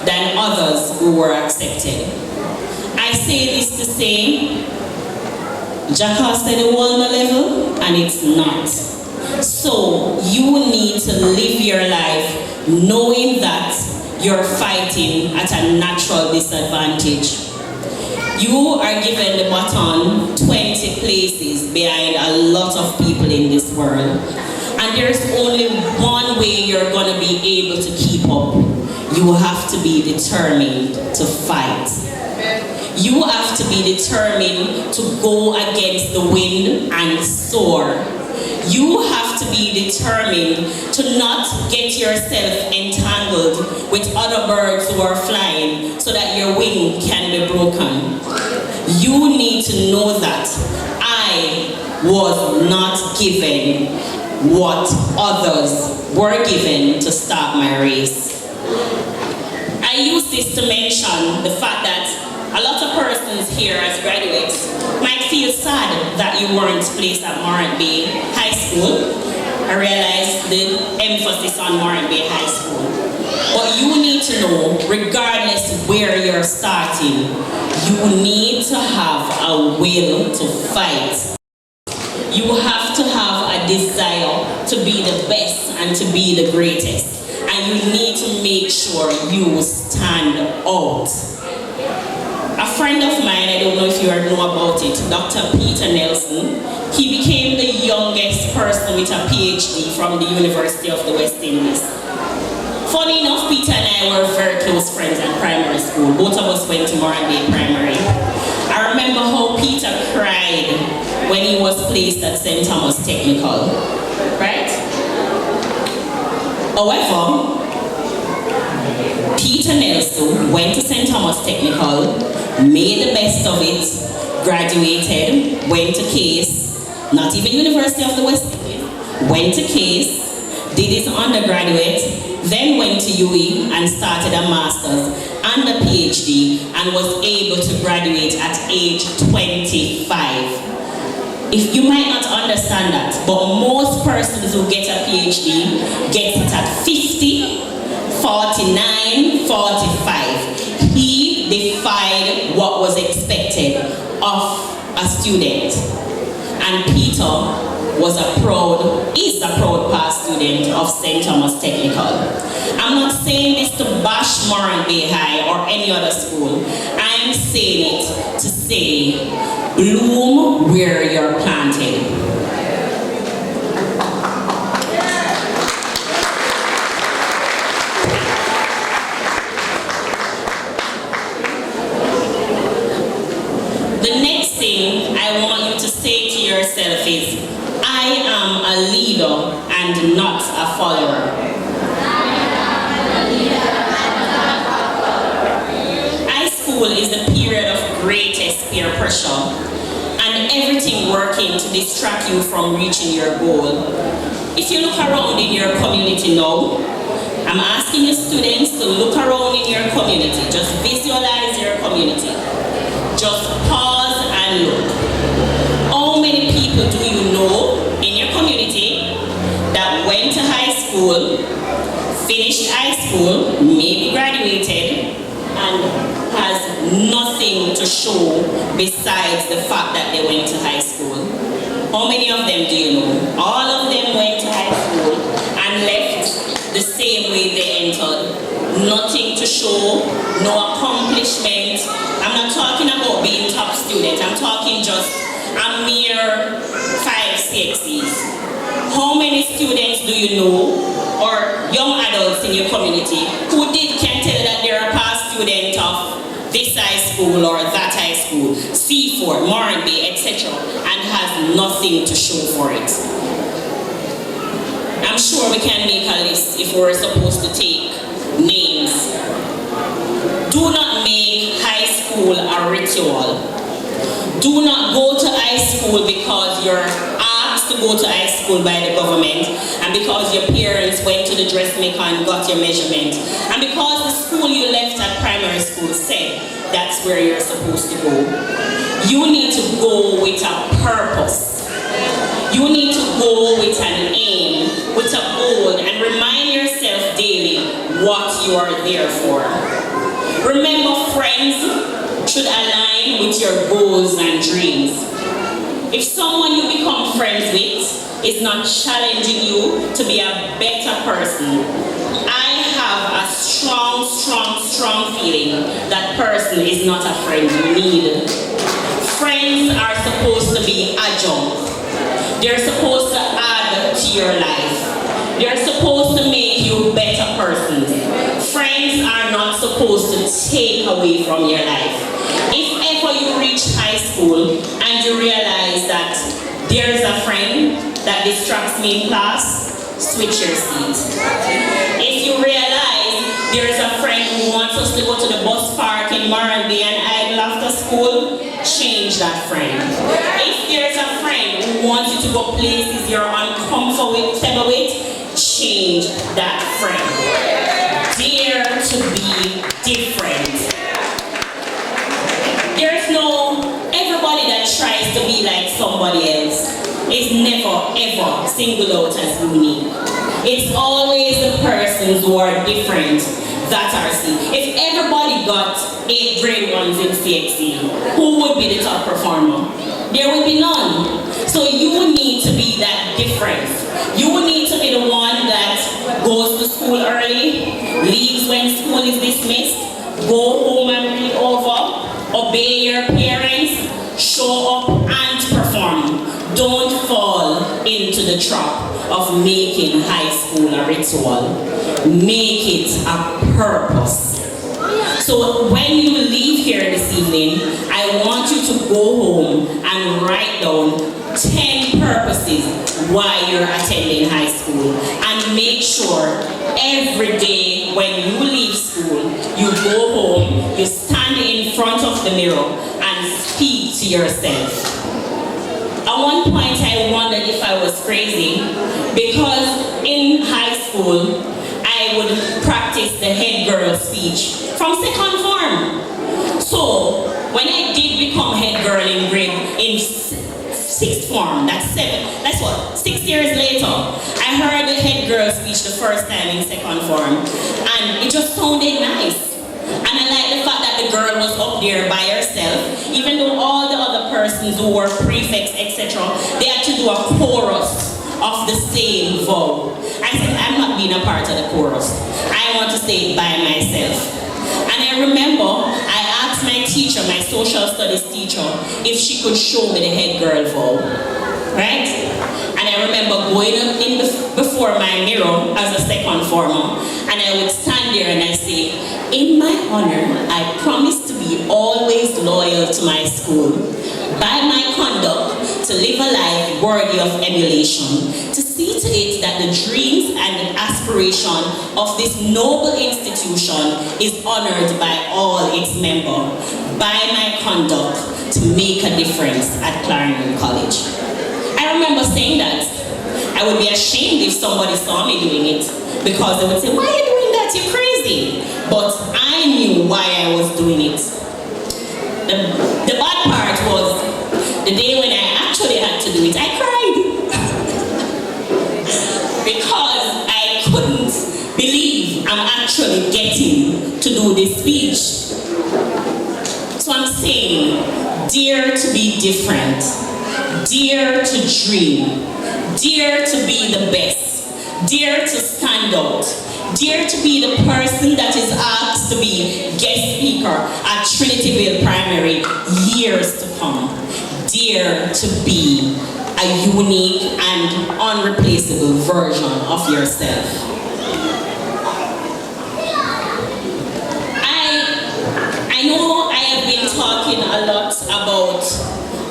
than others who were accepted. I say this to say, Jacques said the world no level, and it's not. So you need to live your life knowing that you're fighting at a natural disadvantage. You are given the baton 20 places behind a lot of people in this world. And there's only one way you're going to be able to keep up. You have to be determined to fight. You have to be determined to go against the wind and soar. You have to be determined to not get yourself entangled with other birds who are flying so that your wing can be broken. You need to know that I was not given what others were given to start my race. I use this to mention the fact that a lot of persons here as graduates might feel sad that you weren't placed at Morant Bay High School. I realize the emphasis on Morant Bay High School. But you need to know, regardless where you're starting, you need to have a will to fight. You have to have a desire to be the best and to be the greatest. And you need to make sure you stand out. A friend of mine, I don't know if you know about it, Dr. Peter Nelson, he became the youngest person with a PhD from the University of the West Indies. Funny enough, Peter and I were very close friends at primary school. Both of us went to Morant Bay Primary. I remember how Peter cried when he was placed at St. Thomas Technical, right? However, Peter Nelson went to St. Thomas Technical, made the best of it, graduated, went to Case, not even University of the West Indies, went to Case, did his undergraduate, then went to UE and started a master's and a PhD and was able to graduate at age 25. If you might not understand that, but most persons who get a PhD get it at 50, 49, 45. He defied what was expected of a student. And Peter is a proud past student of St. Thomas Technical. I'm not saying this to bash Morant Bay High or any other school. I'm saying it to say, bloom where you're planted. The next thing I want you to say to yourself is, I am a leader and not a follower. High school is the period of greatest peer pressure and everything working to distract you from reaching your goal. If you look around in your community now, I'm asking your students to look around in your community. Just visualize your community. Just pause and look. How many people do you know in your community that went to high school, finished high school, maybe graduated, and has nothing to show besides the fact that they went to high school? How many of them do you know? All of them went to high school and left the same way they entered. Nothing to show, no accomplishment. I'm not talking about being top student. I'm talking just a mere 5 CXCs. How many students do you know, or young adults in your community, who can tell that they're a past student of this high school or that high school, C4, Morant Bay, etc., and has nothing to show for it? I'm sure we can make a list if we're supposed to take names. Do not make high school a ritual. Do not go to high school because you're asked to go to high school by the government, and because your parents went to the dressmaker and got your measurement, and because the school you left at primary school said that's where you're supposed to go. You need to go with a purpose. You need to go with an aim, with a goal, and remind yourself daily what you are there for. Remember, friends should align with your goals and dreams. If someone you become friends with is not challenging you to be a better person, I have a strong feeling that person is not a friend you need. Friends are supposed to be adjunct. They're supposed to add to your life. They're supposed to make you better persons. Friends are not supposed to take away from your life. If ever you reach high school and you realize that there's a friend that distracts me in class, switch your seat. If you realize there's a friend who wants us to go to the bus park in Morant Bay and idle after school, change that friend. If there's a friend who wants you to go places you're uncomfortable with, change that friend. Dare to be different. Everybody that tries to be like somebody else is never ever singled out as unique. It's always the persons who are different that are seen. If everybody got 8 grade 1s in CXC, who would be the top performer? There would be none. So you need to be that difference. You need to be the one that goes to school early, leaves when school is dismissed, go home and read over, obey your parents, show up and perform. Don't fall into the trap of making high school a ritual. Make it a purpose. So when you leave here this evening, I want you to go home and write down 10 purposes why you're attending high school, and make sure every day when you leave school mirror and speak to yourself. At one point I wondered if I was crazy because in high school I would practice the head girl speech from second form. So when I did become head girl in sixth form, that's 6 years later, I heard the head girl speech the first time in second form and it just sounded nice. And I like the fact that the girl was up there by herself, even though all the other persons who were prefects, etc., they had to do a chorus of the same vow. I said, I'm not being a part of the chorus. I want to say it by myself. And I remember I asked my teacher, my social studies teacher, if she could show me the head girl vow. Right? And I remember going up before my mirror as a second former, and I would stand there and I say, in my honor, I promise to be always loyal to my school, by my conduct, to live a life worthy of emulation, to see to it that the dreams and the aspiration of this noble institution is honored by all its members, by my conduct, to make a difference at Clarendon College. I remember saying that. I would be ashamed if somebody saw me doing it because they would say, why are you doing that? You're crazy. But I knew why I was doing it. The bad part was the day when I actually had to do it, I cried. Because I couldn't believe I'm actually getting to do this speech. So I'm saying, dare to be different. Dare to dream. Dare to be the best. Dare to stand out. Dare to be the person that is asked to be guest speaker at Trinity Ville Primary years to come. Dare to be a unique and unreplaceable version of yourself. I know I have been talking a lot about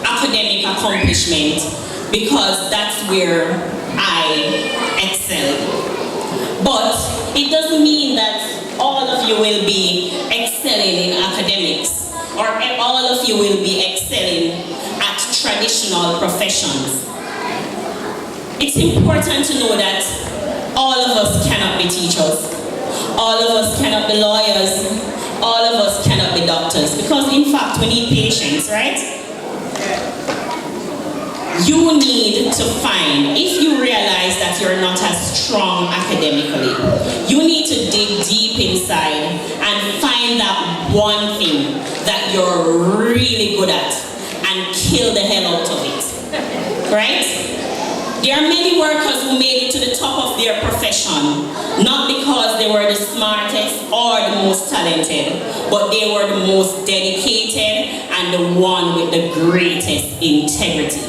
academic accomplishment because that's where I excel. But it doesn't mean that all of you will be excelling in academics or all of you will be excelling at traditional professions. It's important to know that all of us cannot be teachers. All of us cannot be lawyers. All of us cannot be doctors because in fact we need patience, right? You need to find, if you realize that you're not as strong academically, you need to dig deep inside and find that one thing that you're really good at and kill the hell out of it, right? There are many workers who made it to the top of their profession, not because they were the smartest or the most talented, but they were the most dedicated and the one with the greatest integrity.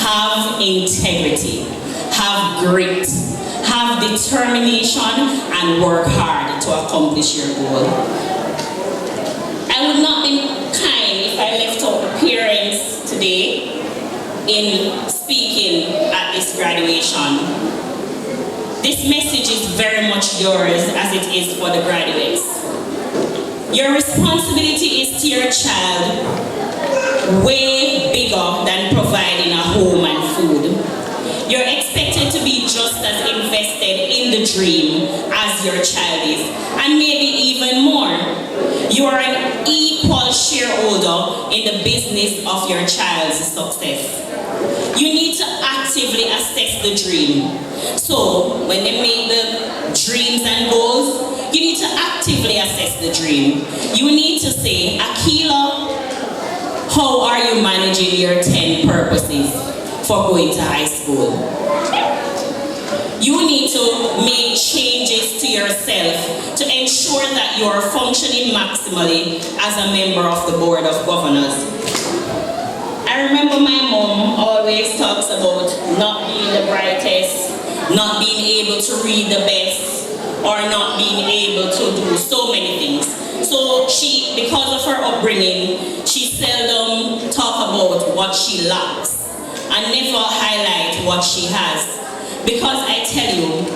Have integrity, have grit, have determination, and work hard to accomplish your goal. I would not be kind if I left out the parents today in speaking at this graduation. This message is very much yours as it is for the graduates. Your responsibility is to your child way bigger than providing a home and food. You're expected to be just as invested in the dream as your child is, and maybe even more. You are an equal shareholder in the business of your child's success. You need to actively assess the dream. So when they make the dreams and goals, you need to actively assess the dream. You need to say, Akila, how are you managing your 10 purposes for going to high school? You need to make changes to yourself to ensure that you are functioning maximally as a member of the Board of Governors. I remember my mom always talks about not being the brightest, not being able to read the best, or not being able to do so many things. So she, because of her upbringing, she seldom talk about what she lacks and never highlight what she has. Because I tell you,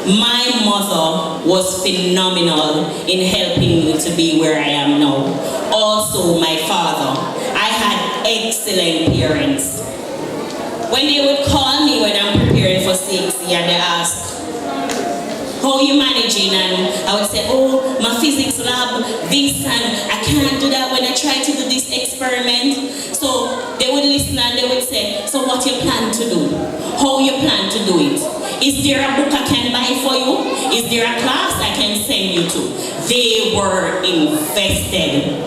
My mother was phenomenal in helping me to be where I am now. Also, my father. I had excellent parents. When they would call me when I'm preparing for CXC and they ask, how you managing? And I would say, oh, my physics lab, this, and I can't do that when I try to do this experiment. So they would listen and they would say, so what you plan to do? How you plan to do it? Is there a book I can buy for you? Is there a class I can send you to? They were invested.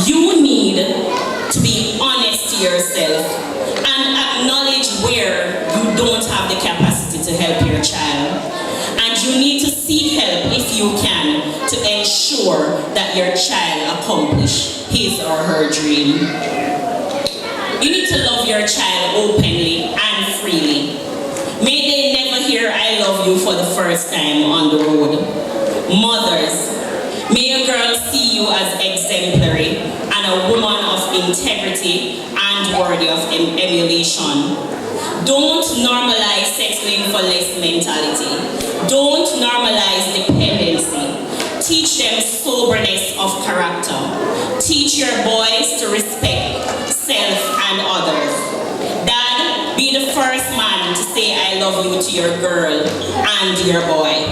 You need to be honest to yourself and acknowledge where you don't have the capacity to help your child. And you need to seek help if you can to ensure that your child accomplish his or her dream. You need to love your child openly and freely. May they never hear I love you for the first time on the road. Mothers, may your girl see you as exemplary and a woman of integrity and worthy of emulation. Don't normalize settling for less mentality. Don't normalize dependency. Teach them soberness of character. Teach your boys to respect self and others. Dad, be the first man to say I love you to your girl and your boy.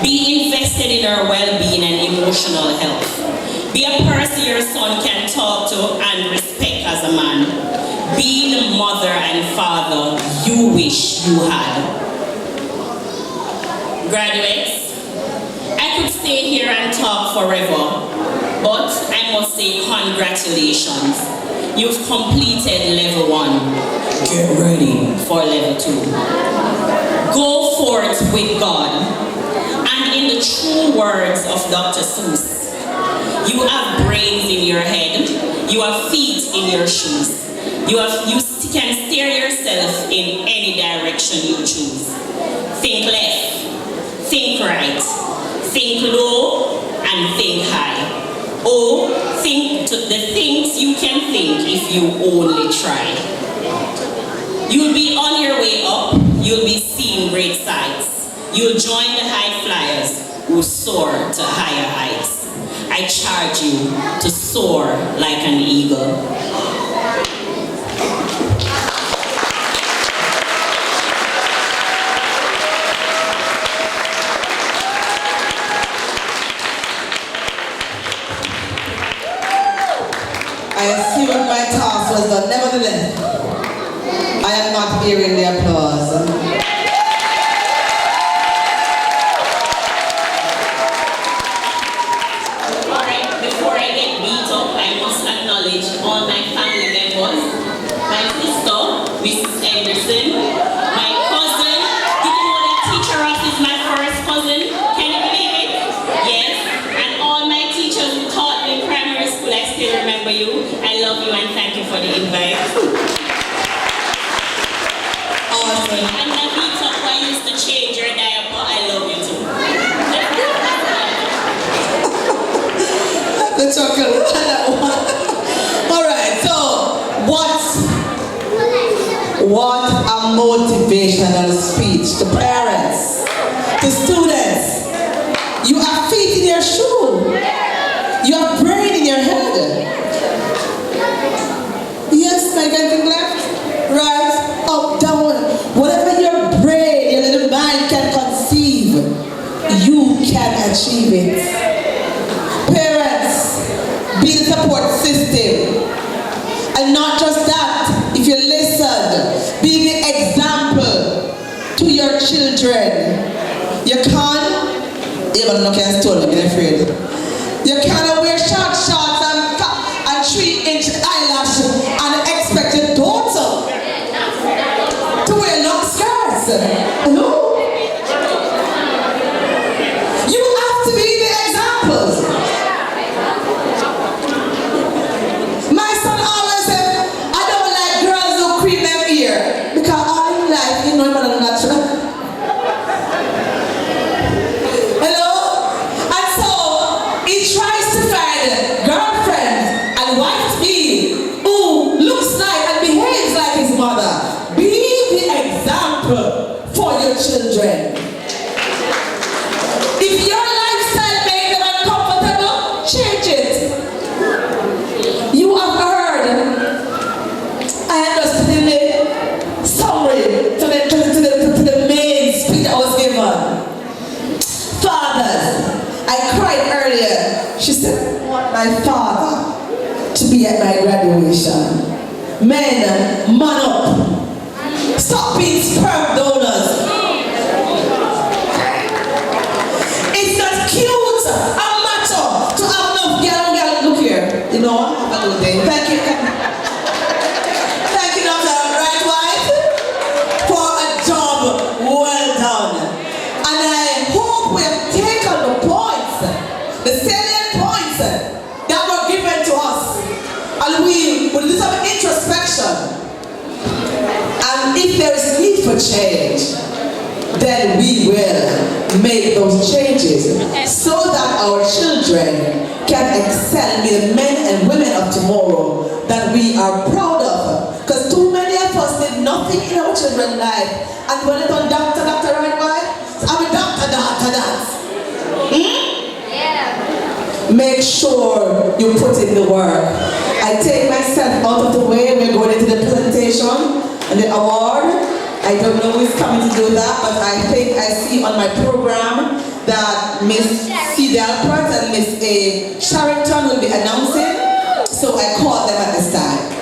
Be invested in her well-being and emotional health. Be a person your son can talk to and respect as a man. Be the mother and father you wish you had. Graduates, I could stay here and talk forever, but I must say congratulations. You've completed level 1. Get ready for level 2. Go forth with God. And in the true words of Dr. Seuss, you have brains in your head, you have feet in your shoes. You can steer yourself in any direction you choose. Think left, think right, think low, and think high. Or think to the things you can think if you only try. You'll be on your way up, you'll be seeing great sights. You'll join the high flyers who soar to higher heights. I charge you to soar like an eagle. I assume my task was done. Nevertheless, I am not hearing the applause. Alright, before I get beat up, I must acknowledge all my family members. My sister, Mrs. Anderson, my cousin. Did you know that Teacher Ross is my first cousin? Can you believe it? Yes. And all my teachers who taught me in primary school, I still remember you. I love you and thank you for the invite. Awesome. And the beat up who I used to change your diaper, I love you too. The chocolate. Alright, so what a motivational speech to parents, to students. You have feet in your shoe. You have brain in your head. Yes, I can think left, right, up, down. Whatever your brain, your little mind can conceive, you can achieve it. Parents, be the support system. And not just that, if you listen, be the example to your children. You can't, even look at story, I'm afraid. You cannot wear short shorts and 3-inch eyelash and expect your daughter to wear long skirts. No. You have to be the examples. My son always said, I don't like girls who cream their ear because I like, you know, I'm natural. Hello? And so he tries to find girls my father to be at my graduation. Men, man up. Stop being sperm donors. It's not cute and macho to have no girl, look here. You know what? Have a good day. Thank you. Thank you, Dr. Right Wife, for a job well done. And I hope we have taken the points, the salient points that were given to us. And we will do some introspection. And if there is need for change, then we will make those changes so that our children can excel and be the men and women of tomorrow that we are proud of. Because too many of us did nothing in our children's life. And when it's on doctor, right, wife? I'm a doctor, that. Yeah. Make sure you put in the work. I take myself out of the way. We're going into the presentation and the award. I don't know who's coming to do that, but I think I see on my program that Miss C. Delpert and Miss A. Sharrington will be announcing. So I call them at this time.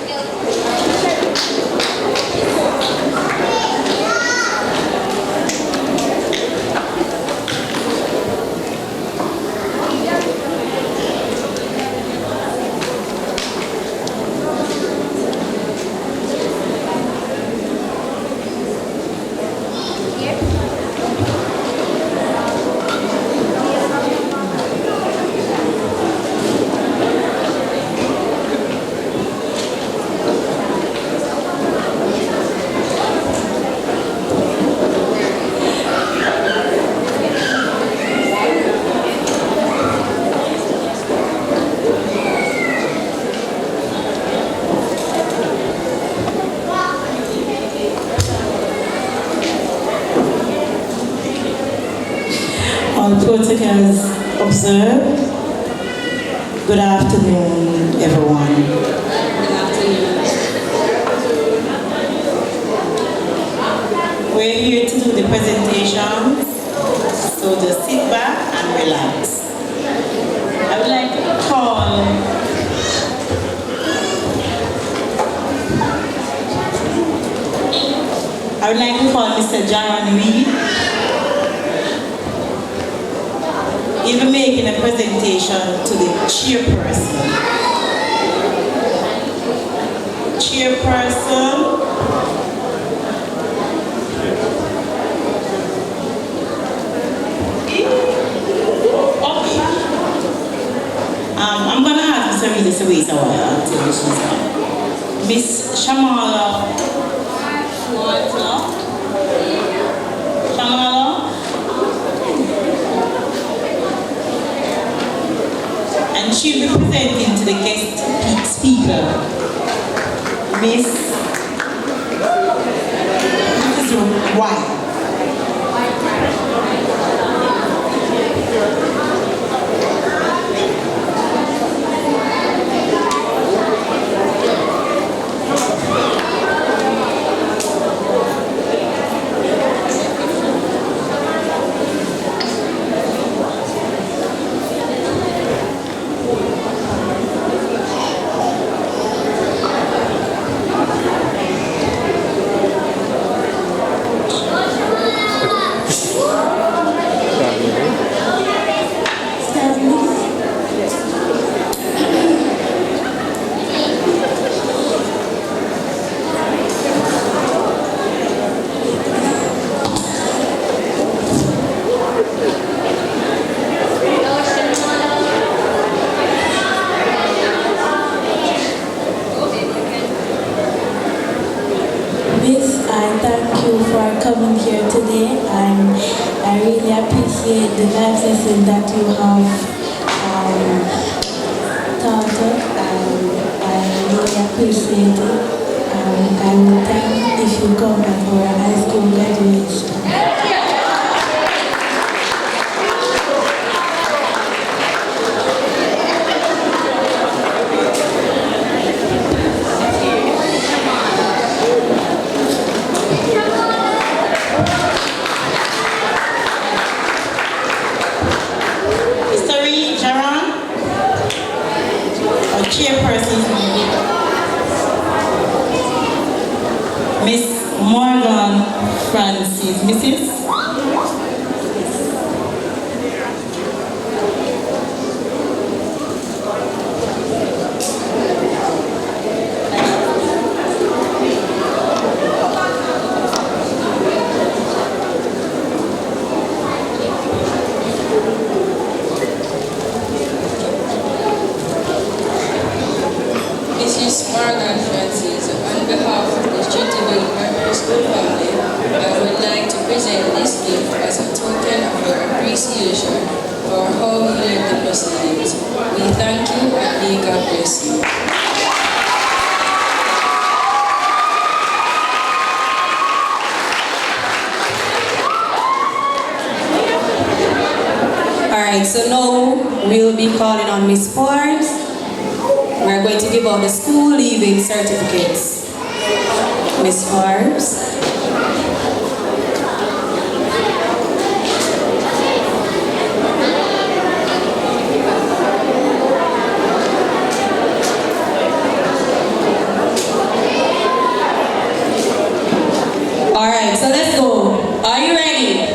All protocols observed. Good afternoon, everyone. Good afternoon. We're here to do the presentation, so just sit back and relax. I would like to call Mr. Jaron Reed. He'll be making a presentation to the chairperson. I'm going to ask Mr. Reed to wait a while until she's come. Miss Shamala Walter. And she'll be presenting to the guest speaker, Miss White. coming here today, and I really appreciate the life lesson that you have taught us, and I really appreciate it. I will thank if you come at our high school graduation. Mrs. Mrs. Morgan Francis, on behalf of the Trinity Primary School family, I would like to present this gift as a token of your appreciation for how you led the proceedings. We thank you and may God bless you. Alright, so now we'll be calling on Miss Forbes. We're going to give out the school leaving certificates. Miss Forbes. Alright, so let's go. Are you ready?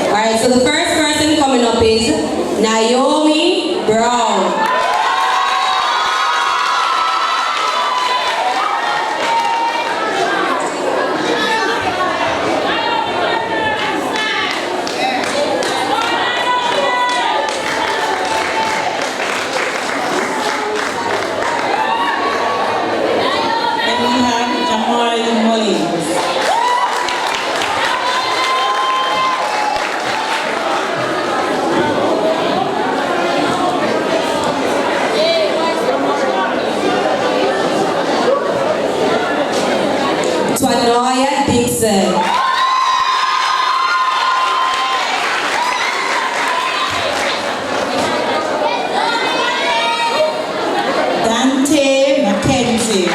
Alright, so the first person coming up is Naomi Brown. Twanoya Dixon. Dante Mackenzie.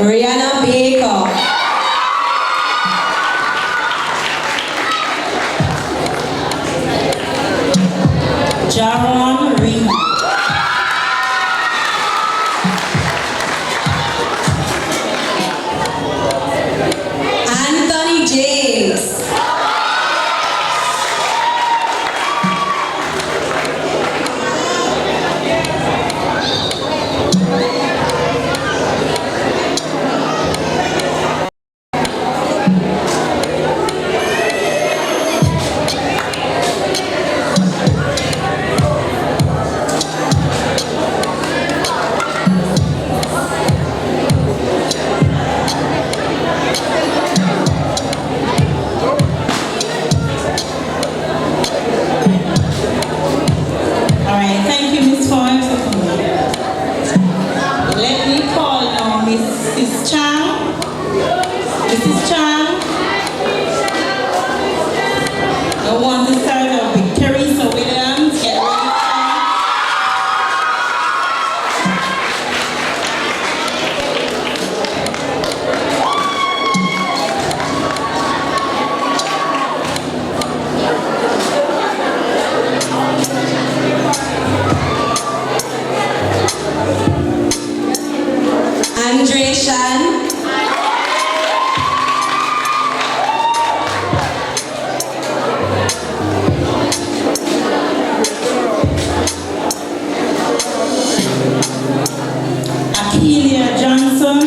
Rihanna Baker. Jaron Reed. Anthony James. Alright, thank you, Miss Forbes, for coming. Let me call now Mrs. Chang. Mrs. Chang. I want to start off with Teresa Williams. Get ready. Andre Shan. Akeelia Johnson.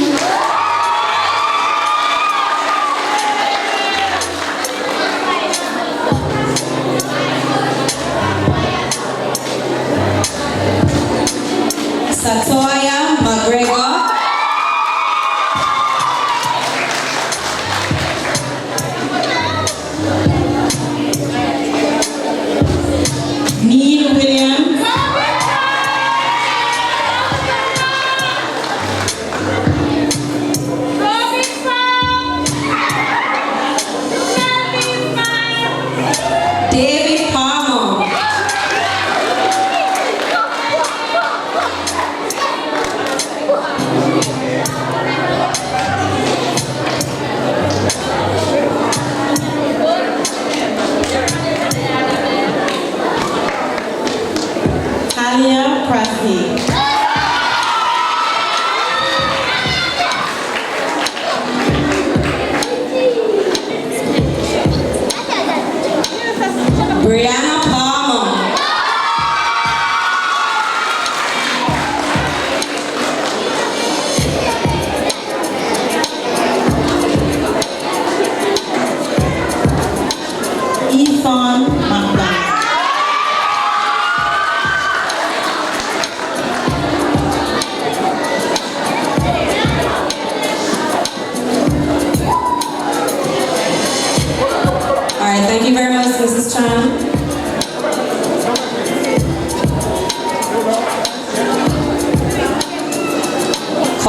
Satoya McGregor.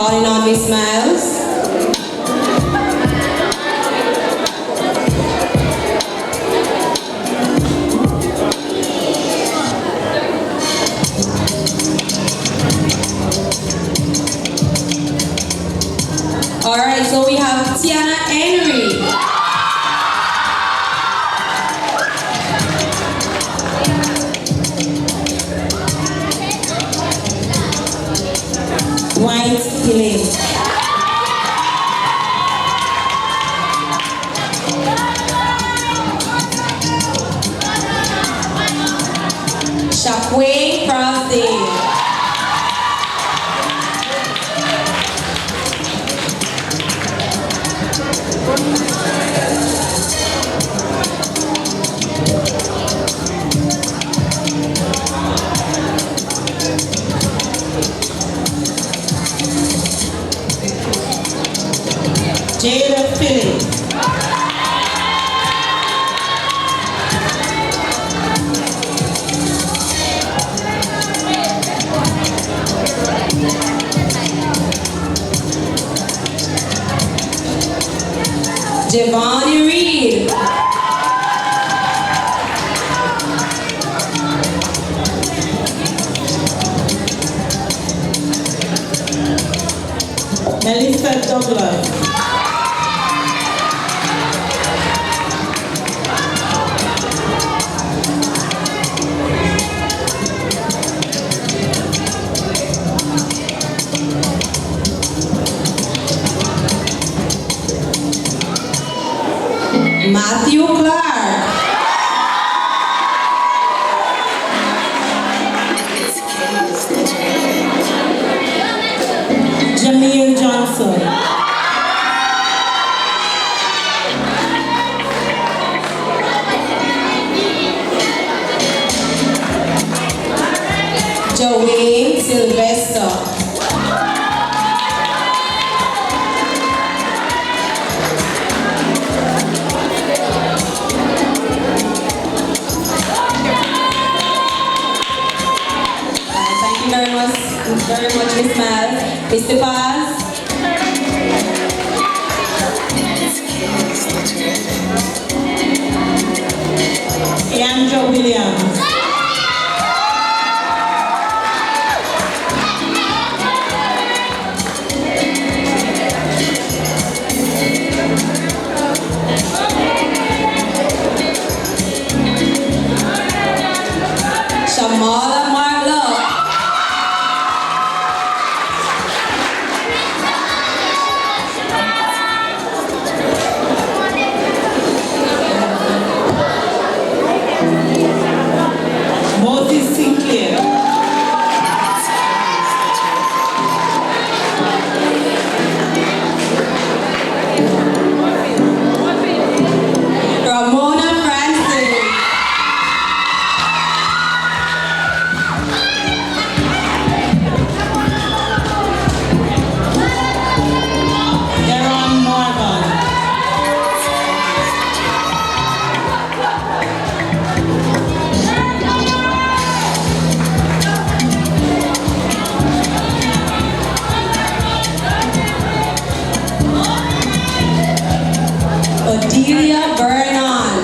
Calling on Miss Miles. All right, so we have Tiana Henry. White Hilling. Shakwe Crossing. Jada Phillips. Devonnie Reed. Melissa Douglas. Matthew Clark. Jamil Johnson. Joanne Sylvester. Very much, Miss Miles. Mr. Paz. Andrew Williams. Shamala Marlowe. Moses Sinclair. Ramona Francis. Deron Morgan. Odelia Vernon.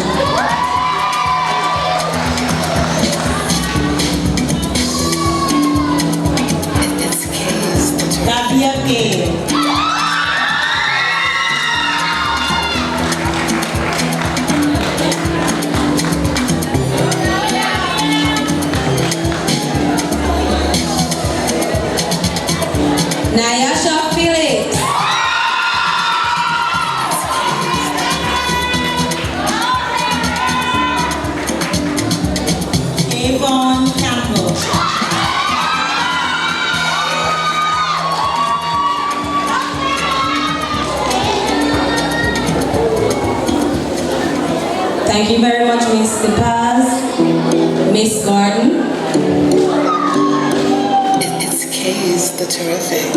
Tabia Gale. Nyasha Felix. Avon Campbell. Thank you very much, Mr. Paz. Miss Gordon. It's Kay's the Terrific.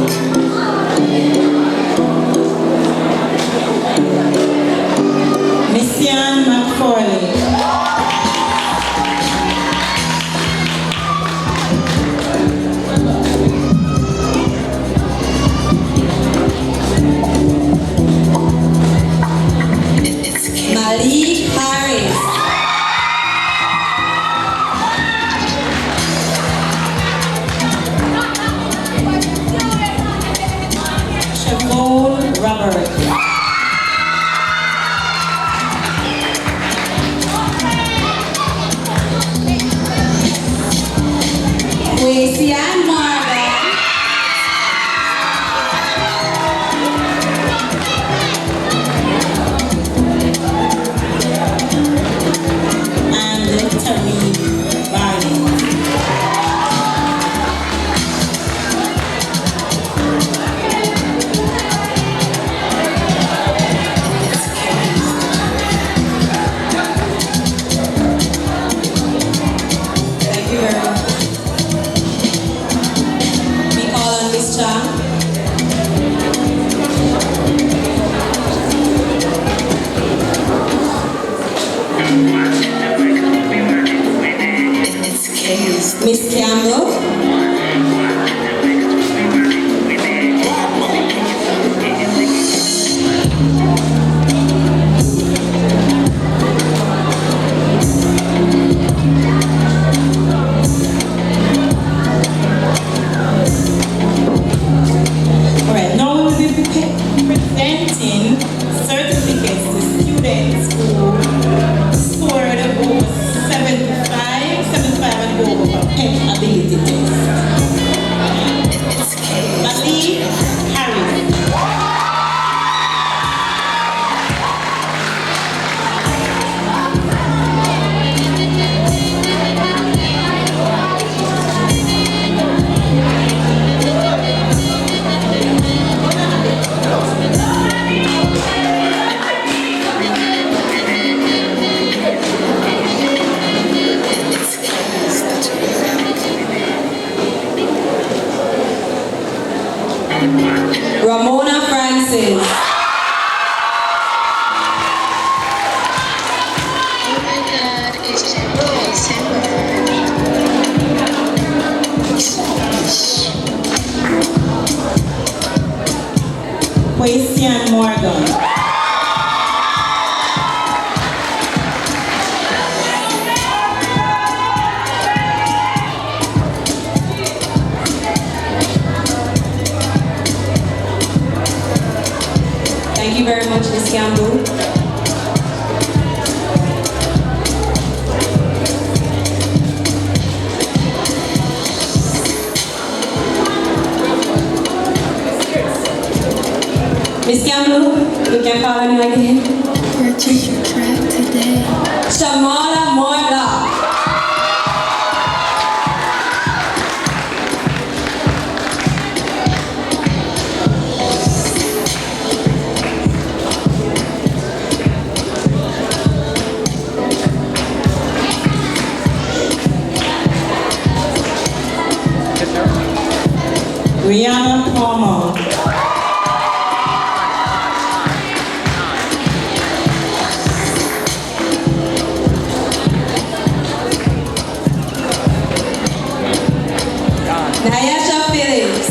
Miss Ian McFarley. Robert. Christian Morgan. And Terry Barney. Thank you very much. We call on Miss Chang. It's K's. Miss Campbell. Alright, now we will be presenting certificates to students who scored over 75 and over for PEP ability test. It's K's. Ali Harris. It's K's, the terrific. Ramona Francis. Oh my God, it's December. Christian Morgan. Thank you very much, Miss Campbell. Miss Campbell, we can call on you again. Purchase your track today. Shamala Morla. Rihanna Palmer. Nyasha Phillips.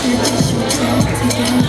Purchase your track today.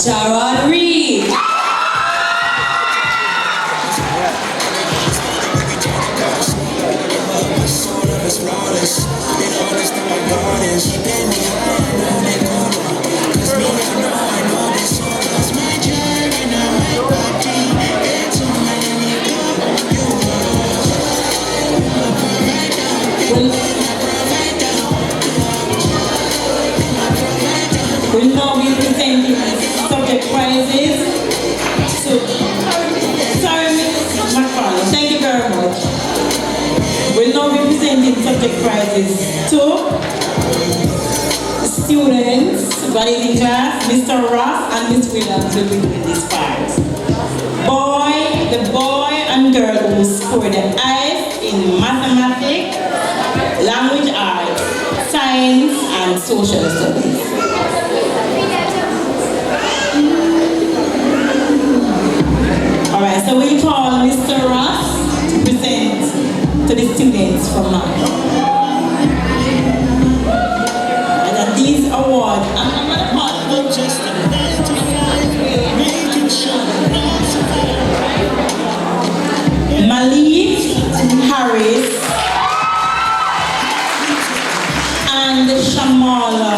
Sharon Reed. We'll now be presenting subject prizes to, sorry, Ms. McFarland, thank you very much. We'll now be presenting subject prizes to students in class. Mr. Ross and Ms. Williams will be doing these prize. The boy and girl who scored the highest in mathematics, language arts, science, and social studies. Alright, so we call Mr. Ross to present to the students from now. And at these awards, Malik Harris and Shamala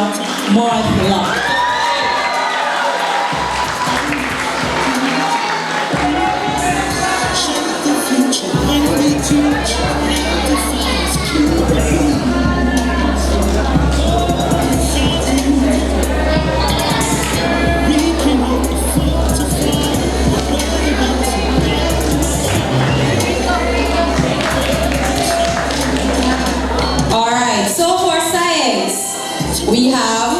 Moadla. Alright, so for science, we have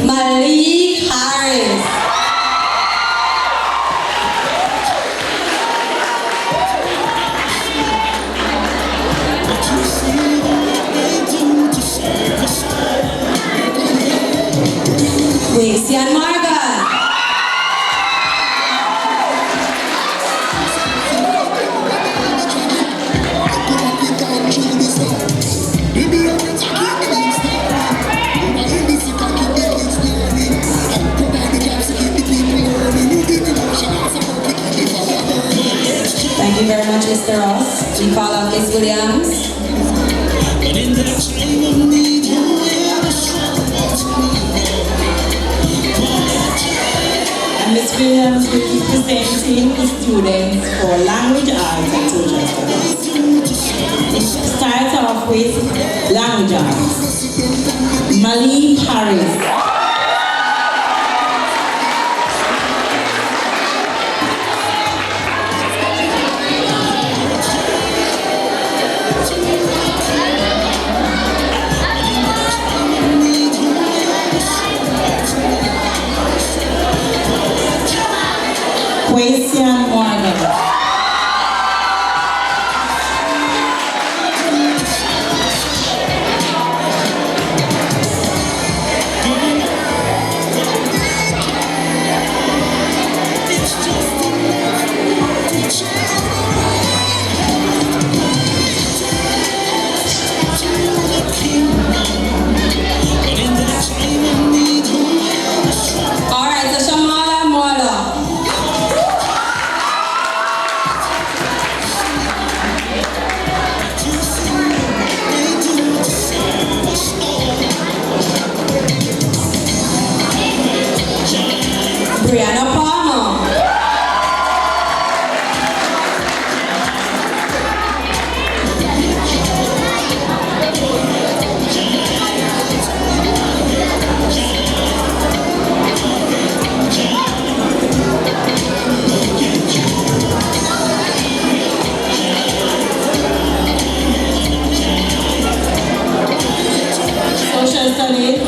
Malik Harris. Christian Morgan. Thank you very much, Mr. Ross. We call up Miss Williams. And Ms. Williams will be presenting the students for language arts and social studies. Start off with language arts. Malik Harris. Christian Morgan. Alright, so Shamala Mola. Brianna Palmer. Social studies.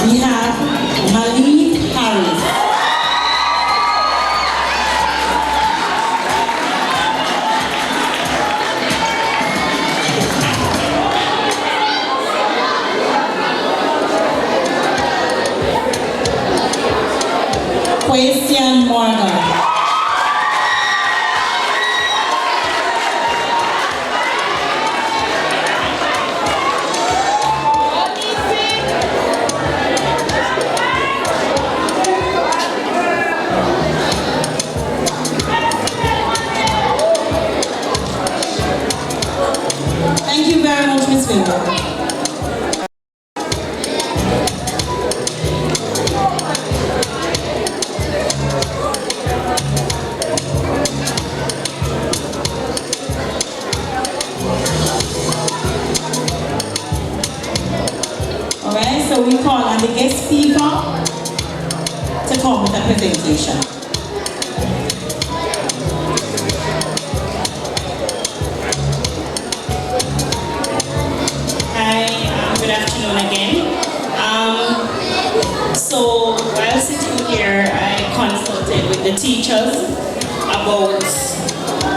We have Malik Harris. Christian Morgan. call on the guest speaker to come with a presentation. Hi, good afternoon again. So while sitting here, I consulted with the teachers about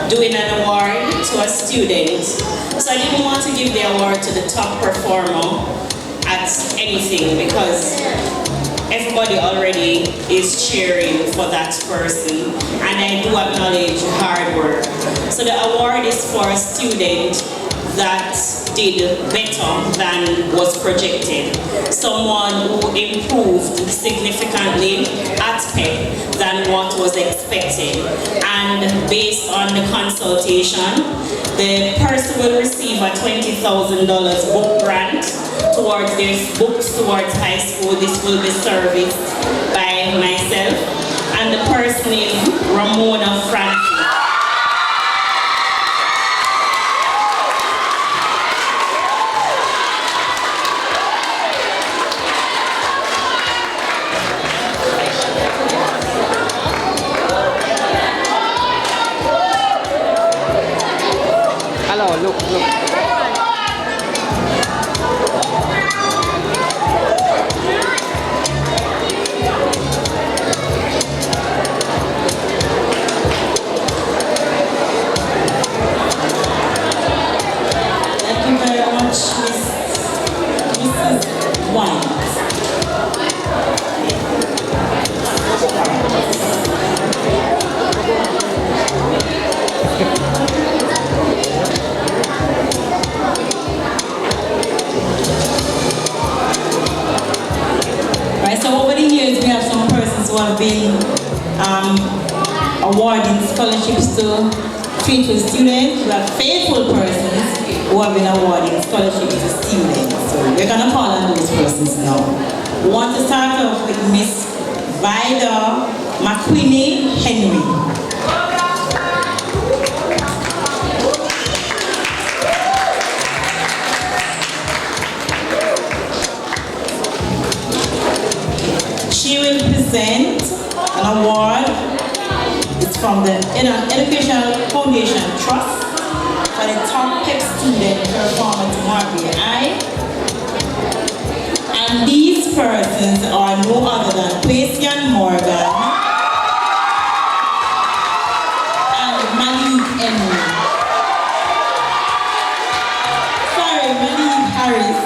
doing an award to a student. So I didn't want to give the award to the top performer at anything because everybody already is cheering for that person, and I do acknowledge hard work. So the award is for a student that did better than was projected. Someone who improved significantly at PEP than what was expected. And based on the consultation, the person will receive a $20,000 book grant towards their books towards high school. This will be serviced by myself. And the person is Ramona Francis. Look. Thank you very much, Mrs. White. Right, so over the years we have some persons who have been awarding scholarships to faithful students. We have faithful persons who have been awarding scholarships to students. So we're going to call on those persons now. We want to start off with Miss Vida McQueenie Henry. She will present an award. It's from the Educational Foundation Trust for the top PEP student performance Margaret I. And these persons are no other than Christian Morgan and Malik Henry. Sorry, Malik Harris.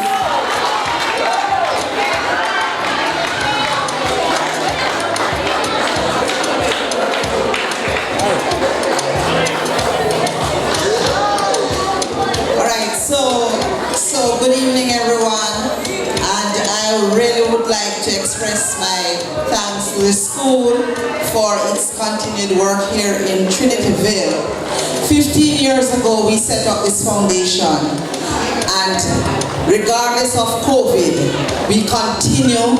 So good evening everyone, and I really would like to express my thanks to the school for its continued work here in Trinity Ville. 15 years ago we set up this foundation, and regardless of COVID, we continue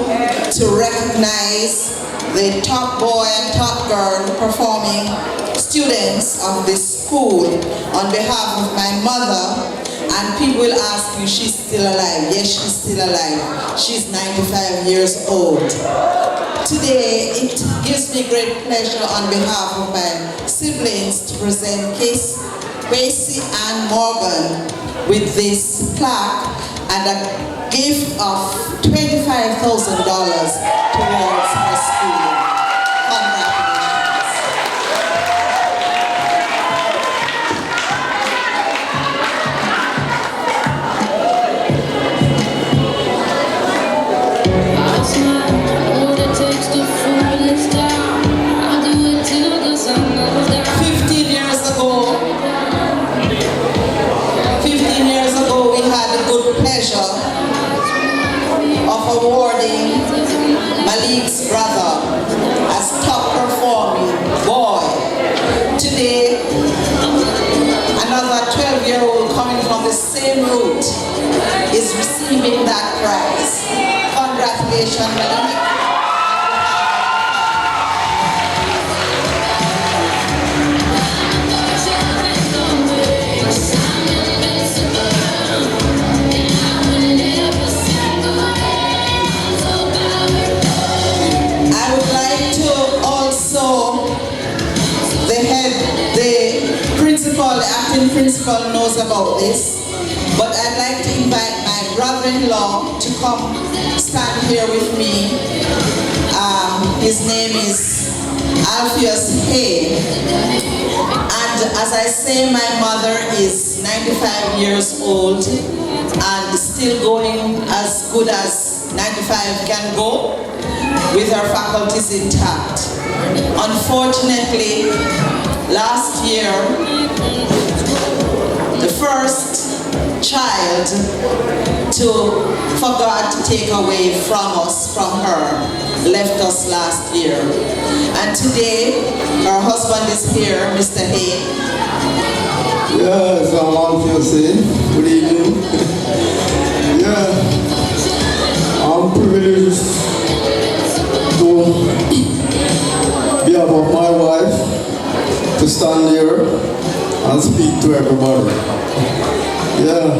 to recognize the top boy and top girl performing students of this school on behalf of my mother. And people will ask you, she's still alive. Yes, she's still alive. She's 95 years old. Today, it gives me great pleasure on behalf of my siblings to present Casey and Morgan with this plaque and a gift of $25,000 towards her school. Of awarding Malik's brother as top performing boy. Today, another 12-year-old coming from the same route is receiving that prize. Congratulations, Malik. acting principal knows about this, but I'd like to invite my brother-in-law to come stand here with me. His name is Alpheus Hay. And as I say, my mother is 95 years old and still going as good as 95 can go with her faculties intact. Unfortunately, last year, the first child for God to take away from her, left us last year. And today, her husband is here, Mr. Hay. Yes, I'm Alpheus Hay. Good evening. Yeah, I'm privileged to be about my wife, to stand here and speak to everybody. Yeah,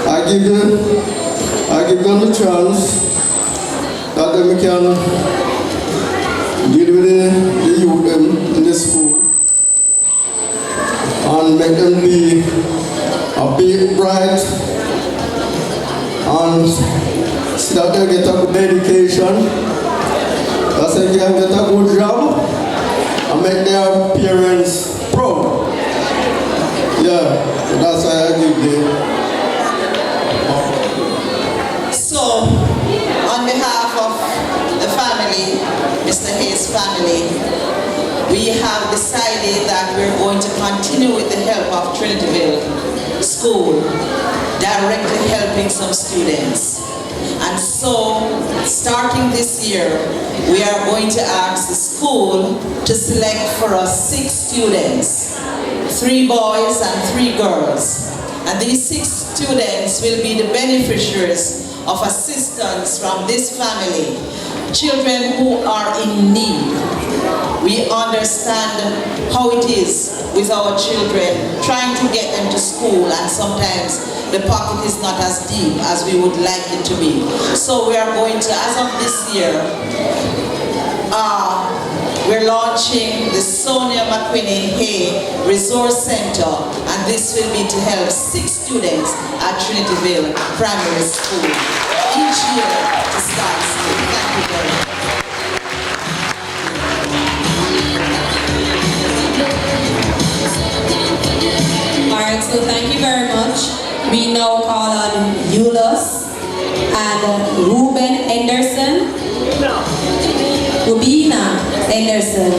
I give them the chance that they can deal with the youth in the school and make them be a big bright and see that they get a good education, that they can get a good job and make their parents proud. Yeah, so that's why I give them. So, on behalf of the family, Mr. Hayes' family, we have decided that we're going to continue with the help of Trinityville School, directly helping some students. And so, starting this year, we are going to ask the school to select for us 6 students, 3 boys and 3 girls. And these 6 students will be the beneficiaries of assistance from this family, children who are in need. We understand how it is with our children, trying to get them to school, and sometimes the pocket is not as deep as we would like it to be. So we are going to, as of this year, we're launching the Sonia McQuinney Hay Resource Center, and this will be to help 6 students at Trinityville Primary School each year to start school. Thank you very much. Alright, so thank you very much. We now call on Euless and Ruben Anderson. Rubina Anderson.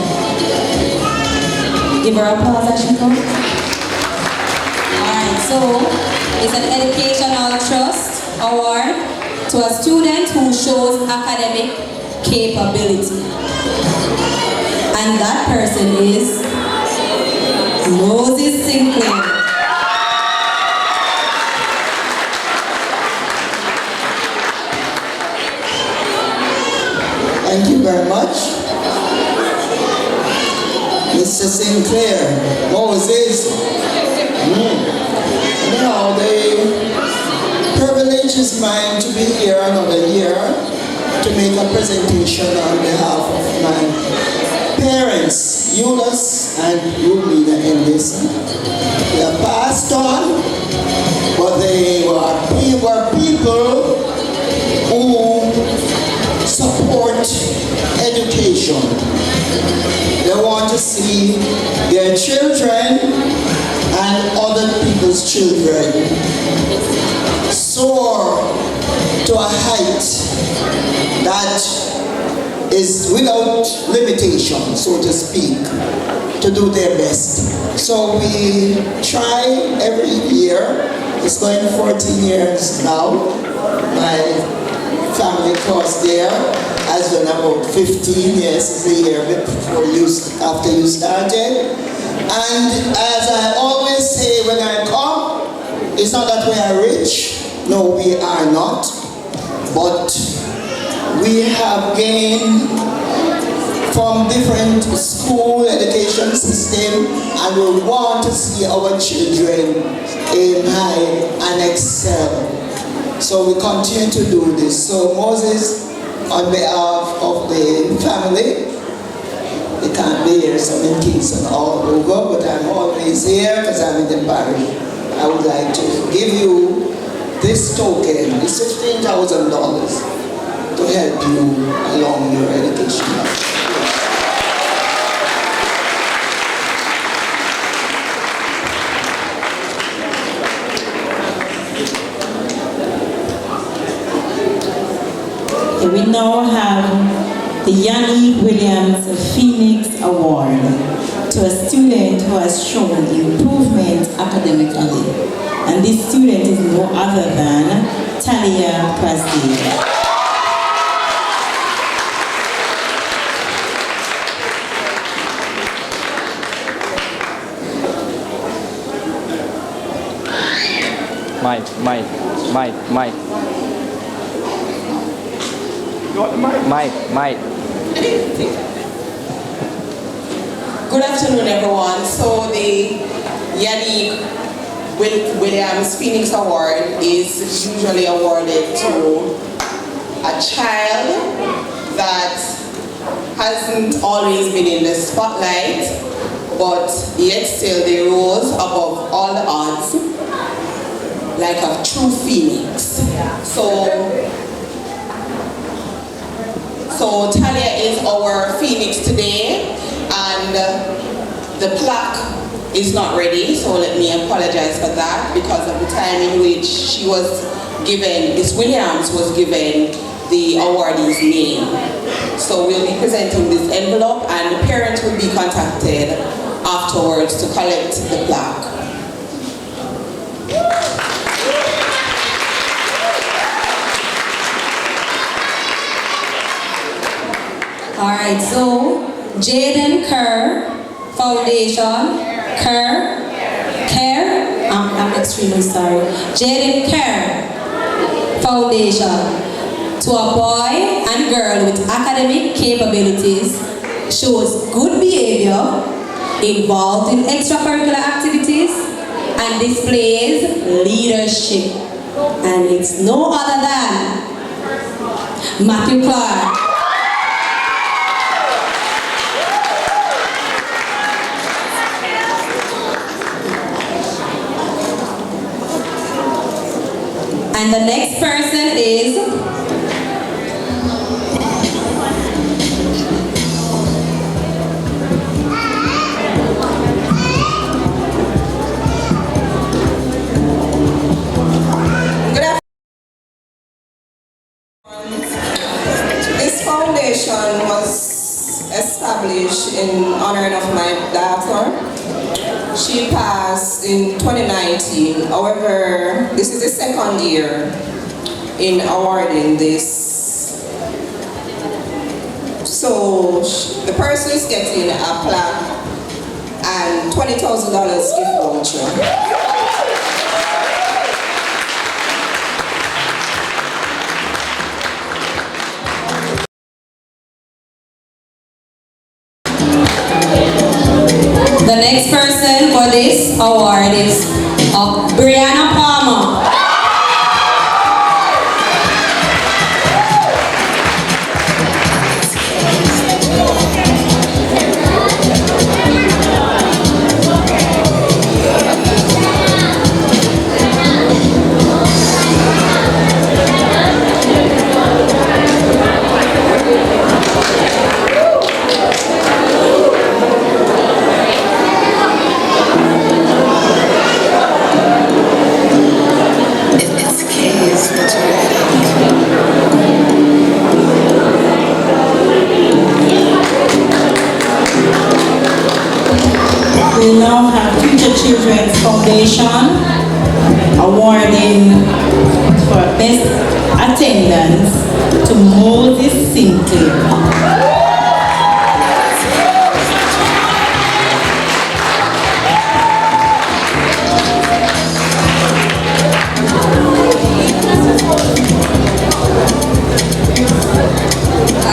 Give her applause as she comes. Alright, so it's an Educational Trust Award to a student who shows academic capability. And that person is Moses Sinclair. Thank you very much. Mr. Sinclair, Moses. Now, the privilege is mine to be here another year to make a presentation on behalf of my parents, Euless and Rubina Anderson. They are passed on, but they were people who support education. They want to see their children and other people's children soar to a height that is without limitation, so to speak, to do their best. So we try every year. It's going 14 years now. My family crossed there has been about 15 years a year after you started. And as I always say when I come, it's not that we are rich. No, we are not. But we have gained from different school education system, and we want to see our children aim high and excel. So we continue to do this. So Moses, on behalf of the family, they can't be here, so I'm in Kingston all over, but I'm always here because I'm in the parish. I would like to give you this token, it's $15,000 to help you along your education. We now have the Yanni Williams Phoenix Award to a student who has shown improvement academically. And this student is no other than Talia Prasdi. Mike. Mike. Good afternoon, everyone. So the Yanni Williams Phoenix Award is usually awarded to a child that hasn't always been in the spotlight, but yet still they rose above all the odds like a true phoenix. So Talia is our phoenix today, and the plaque is not ready, so let me apologize for that because of the time in which she was given, Miss Williams was given the awardee's name. So we'll be presenting this envelope and the parents will be contacted afterwards to collect the plaque. Alright, so Jaden Kerr Foundation, I'm extremely sorry. Jaden Kerr Foundation, to a boy and girl with academic capabilities, shows good behavior, involved in extracurricular activities, and displays leadership. And it's no other than Matthew Clark. And the next person is This foundation was established in honor of my daughter. She passed in 2019. However, this is the second year in awarding this. So the person is getting a plaque and $20,000 gift voucher. the next person for this award is Brianna Palmer. We now have Future Children's Foundation awarding for best attendance to Moses Sinclair.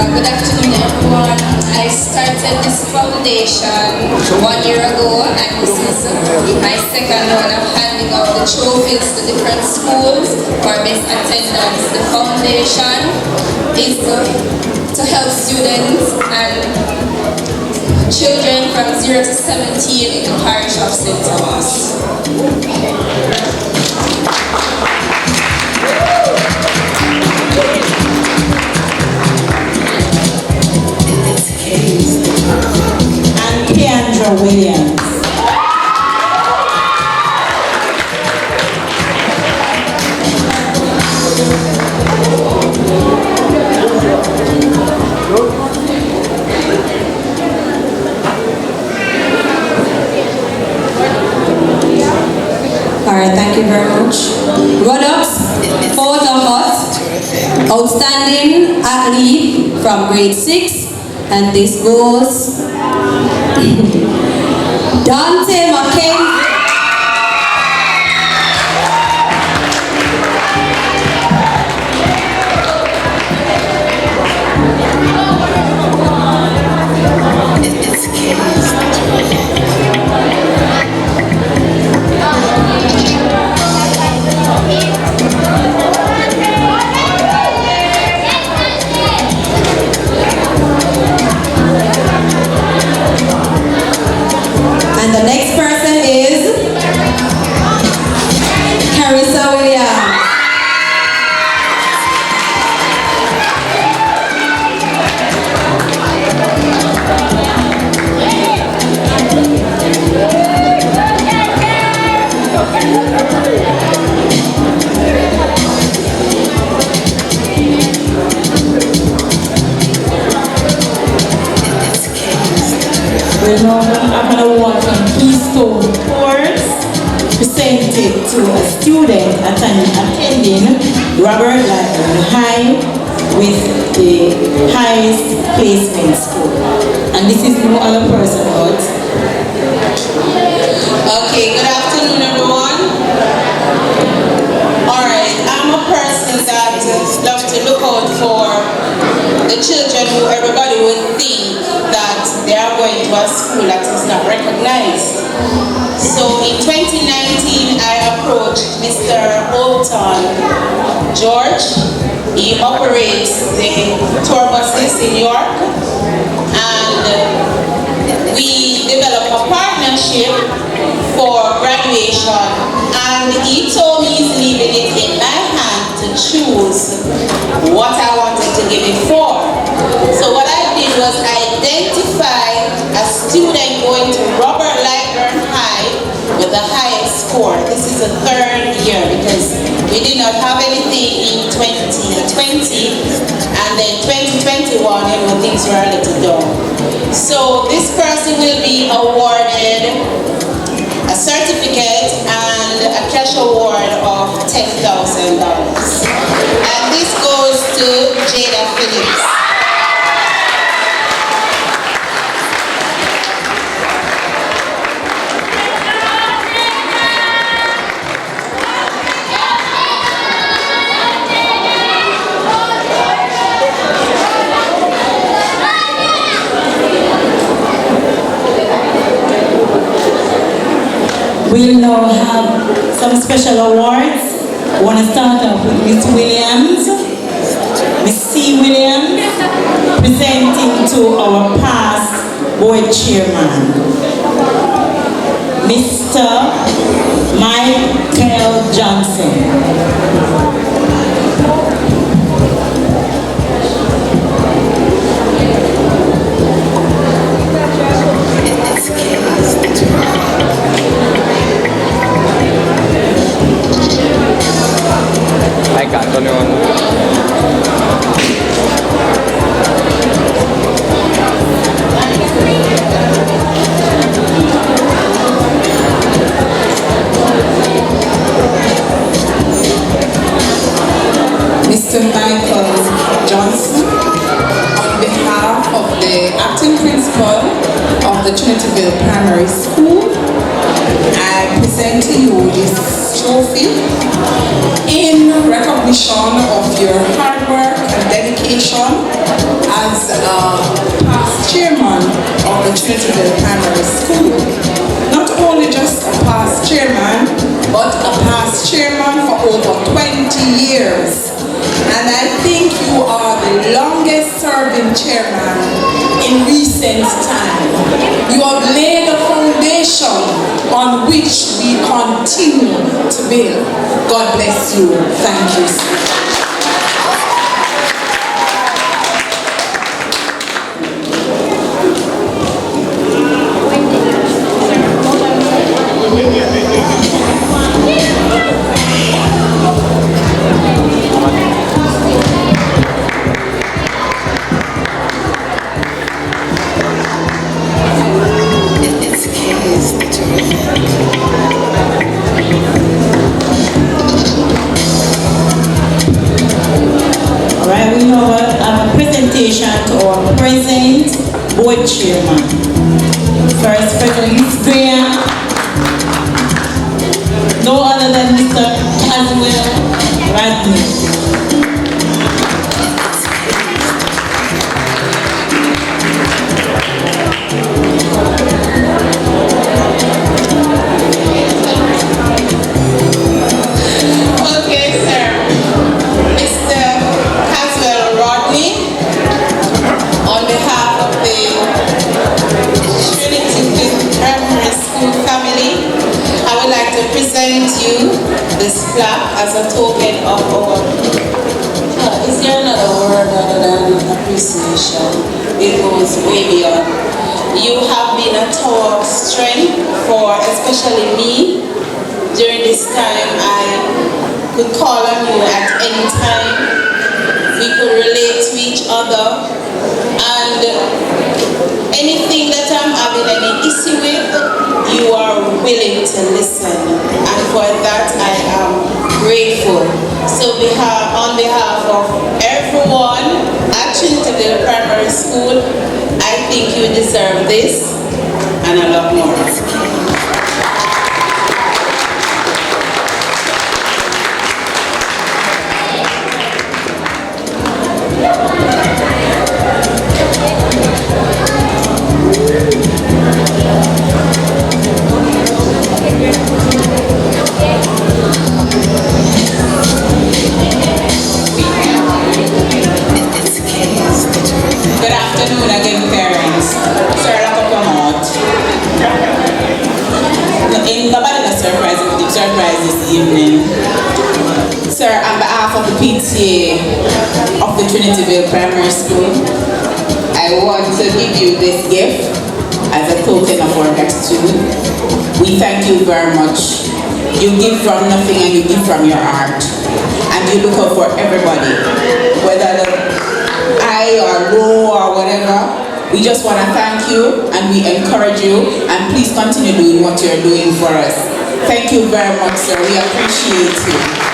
Good afternoon, everyone. I started this foundation 1 year ago, and this is my second one of handing out the trophies to different schools for best attendance. The foundation is to help students and children from 0 to 17 in the parish of St. Thomas. And Keandra Williams. Alright, thank you very much. Runners, photo hut, outstanding athlete from grade 6, and this goes Dante McKenzie. And the next person is Carissa Williams. We're now having a walk from Keystone Course presented to a student attending Robert Lytton High with the highest placement score. And this is no other person but Okay, good afternoon everyone. Alright, I'm a person that loves to look out for the children who everybody would think that they are going to a school that is not recognized. So in 2019, I approached Mr. Bolton George. He operates the tour buses in York, and we developed a partnership for graduation, and he told me he's leaving it in my hand to choose what I wanted to give it for. So what I did was identify a student going to Robert Lytton High with the highest score. This is the third year because we did not have anything in 2020, and then 2021, things were a little down. So this person will be awarded a certificate and a cash award of $10,000. And this goes to Jada Phillips. we'll now have some special awards. I want to start off with Miss Williams, Miss C. Williams, presenting to our past board chairman, Mr. Michael Johnson. Mr. Michael Johnson, on behalf of the acting principal of the Trinity Ville Primary School, I present to you this trophy in recognition of your hard work and dedication as past chairman of the Trinity Ville Primary School. Not only just a past chairman, but a past chairman for over 20 years. And I think you are the longest serving chairman in recent time. continue to build. God bless you. Thank you. Alright, we have a presentation to our present board chairman. First President Miss Graham, no other than Mr. Caswell Radney. Okay, sir. Mr. Caswell Rodney, on behalf of the Trinity Primary School family, I would like to present you this plaque as a token of our... is there another word other than appreciation? It goes way beyond. You have been a tower of strength for especially me. During this time, I could call on you at any time. We could relate to each other. And anything that I'm having any issue with, you are willing to listen. And for that, I am grateful. So on behalf of everyone at Trinity Primary School, I think you deserve this and a lot more. Good afternoon again, parents. Sir, lock up your mouth. Ain't nobody got surprise this evening. Sir, on behalf of the PTA of the Trinityville Primary School, I want to give you this gift as a token of our gratitude. We thank you very much. You give from nothing and you give from your heart. And you look out for everybody, whether high or low or whatever. We just want to thank you and we encourage you, and please continue doing what you're doing for us. Thank you very much, sir. We appreciate you.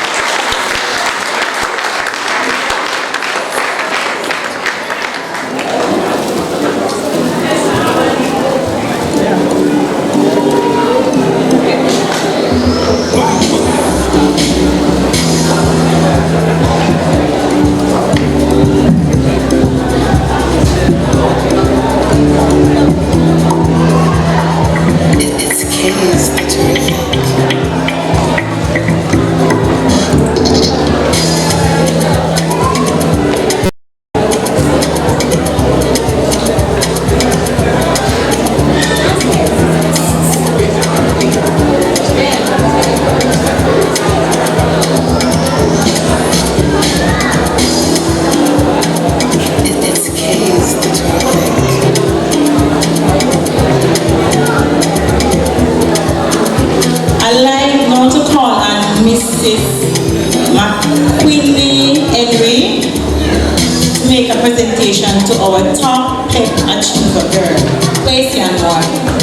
Presentation to our top pet achiever girl, Place young one.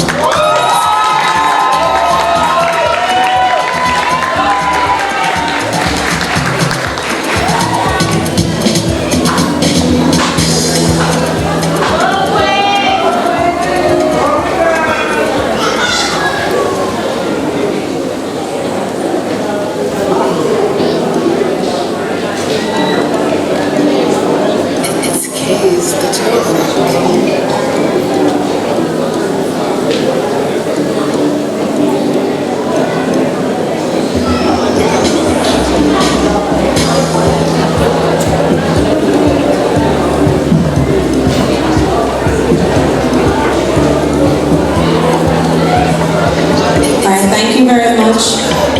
Thank you very much.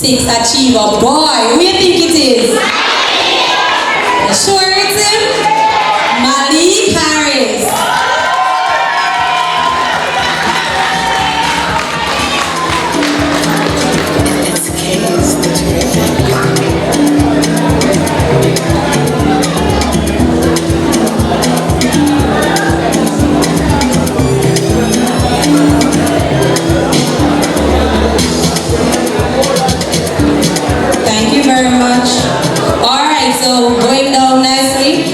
statistics achiever. Boy, who you think it is? You sure it's him? Malik Harris. Thank you very much. All right, so going down nicely.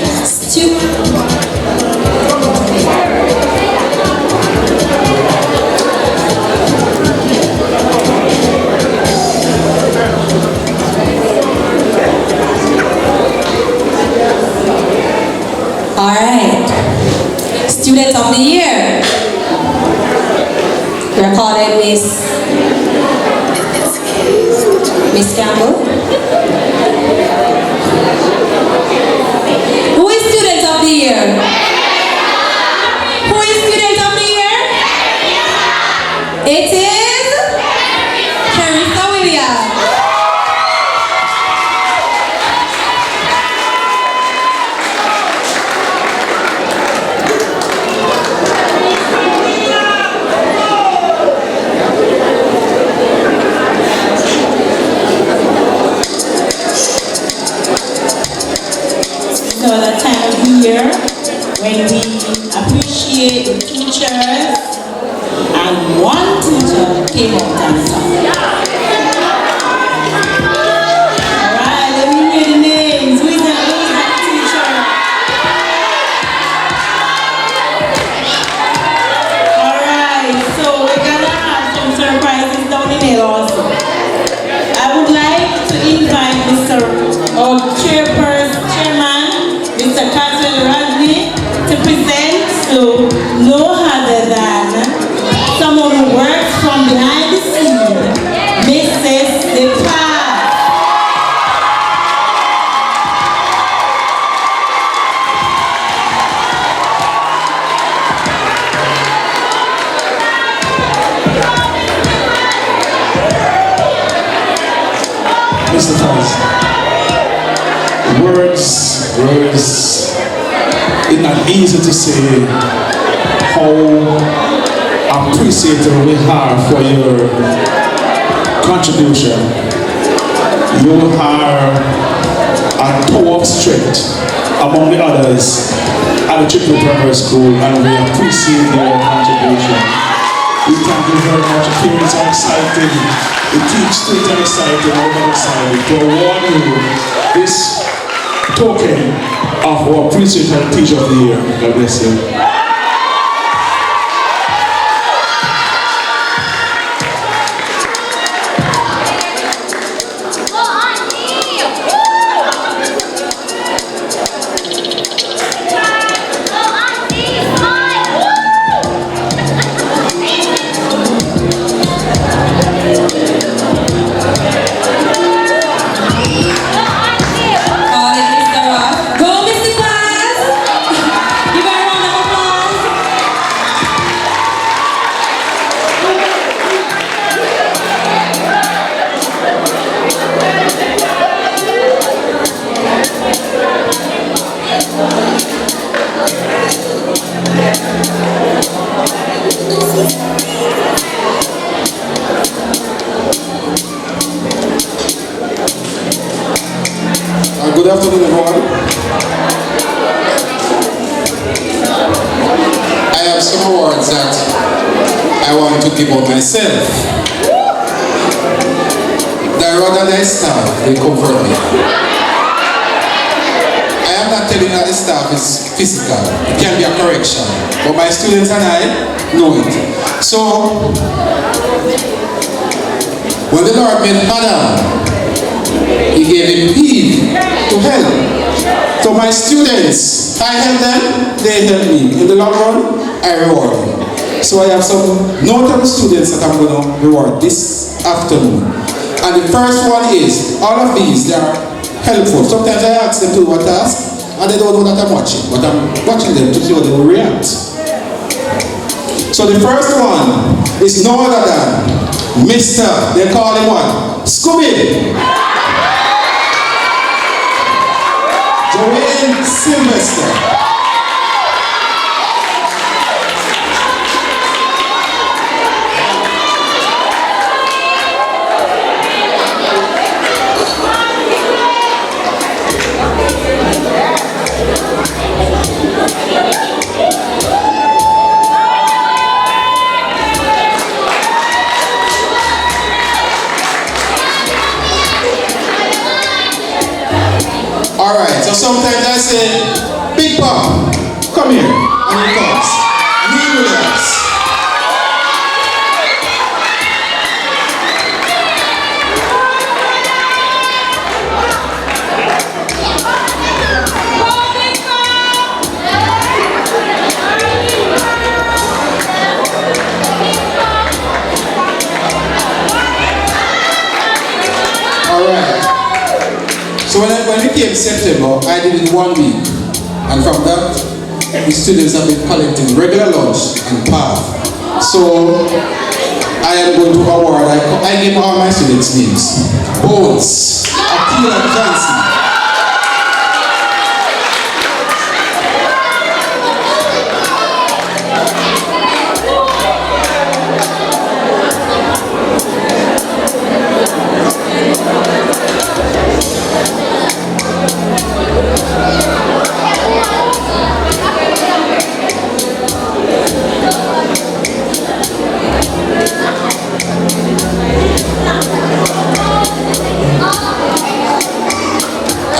All right, Student of the Year. We're calling Miss Campbell. Who is Student of the Year? Who is Student of the Year? It is Carissa Williams. So that time of year when we appreciate the teachers, and one teacher came out on top. Alright, let me hear the names. Who is that teacher? Alright, so we're gonna have some surprises down in there also. I would like to invite our chairman, Mr. Catherine Rodney, to present to no other than someone who works from behind the scene, Mrs. DePaz. Mr. Thomas, words, it's not easy to say how appreciative we are for your contribution. You are a tower of strength among the others at the Trinity Primary School, and we appreciate your contribution. We thank you very much. The parents are excited. The students are excited. We're excited to award you this token of our appreciated Teacher of the Year. God bless you. Go, Mr. Class! Give her a round of applause. Good afternoon, everyone. I have some awards that I want to give out myself. The road and the staff, they comfort me. I am not telling that the staff is physical. It can be a correction. But my students and I know it. So, when the Lord made Adam, He gave him Eve to help. So my students, I help them, they help me. In the long run, I reward them. So I have some notable students that I'm going to reward this afternoon. And the first one is, all of these, they are helpful. Sometimes I ask them to do a task, and they don't know that I'm watching. But I'm watching them to see how they will react. So the first one is no other than Mr. They call him what? Scooby. Joanne Sylvester. Alright, so sometimes I say, Big Pop, come here. And he comes. Lee Williams. Alright. So when we came September, I did it 1 week. And from that, the students have been collecting regular lunch and path. So I am going to award, I name all my students' names. Bones, Akila Johnson.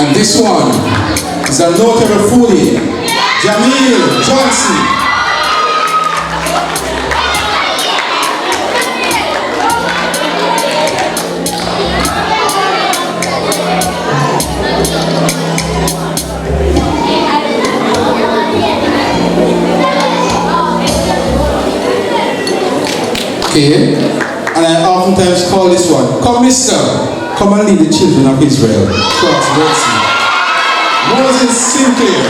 And this one is a notable foodie, Jamil Johnson. Okay, and I oftentimes call this one, come mister, come and lead the children of Israel across the Red Sea. Moses Sinclair.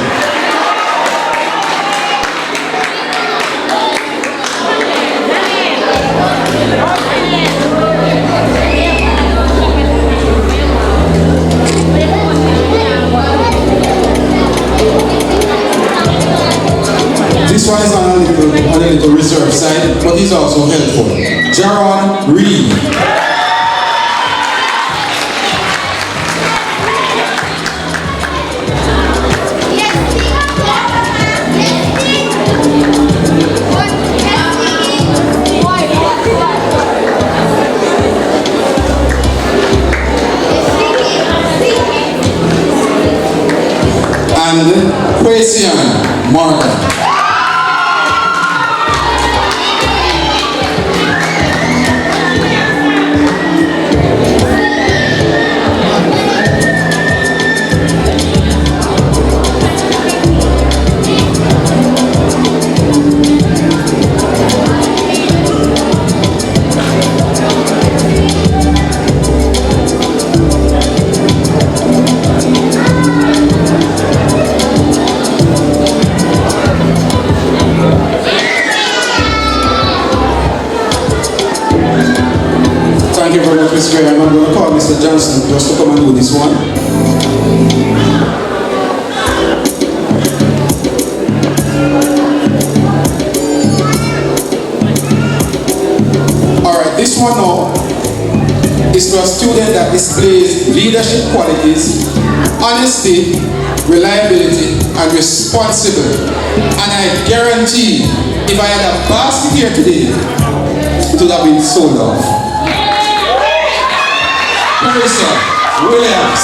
This one is on a little reserve side, but he's also helpful. Jaron Reed. And Quasian Martin. Thank you very much, Mr. Graham. I'm going to call Mr. Johnson just to come and do this one. Alright, this one now is to a student that displays leadership qualities, honesty, reliability, and responsibility. And I guarantee, if I had a basket here today, it would have been sold off. Carissa Williams.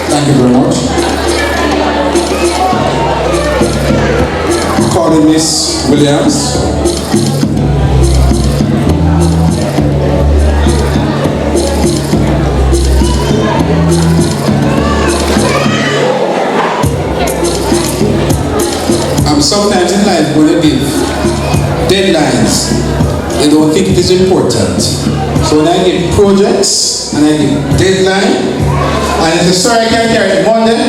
Thank you very much. Calling Miss Williams. Sometimes in life when they give deadlines, they don't think it is important. So when I give projects and I give deadline, and if the story I can carry it Monday,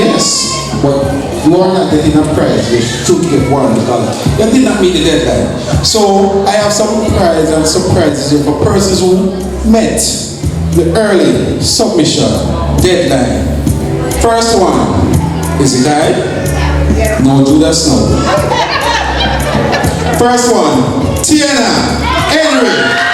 Yes, but you are not getting a prize. You should get one because you did not meet the deadline. So I have some prize and surprises for persons who met the early submission deadline. First one is a guy. No, Judas, no. First one, Tiana Henry.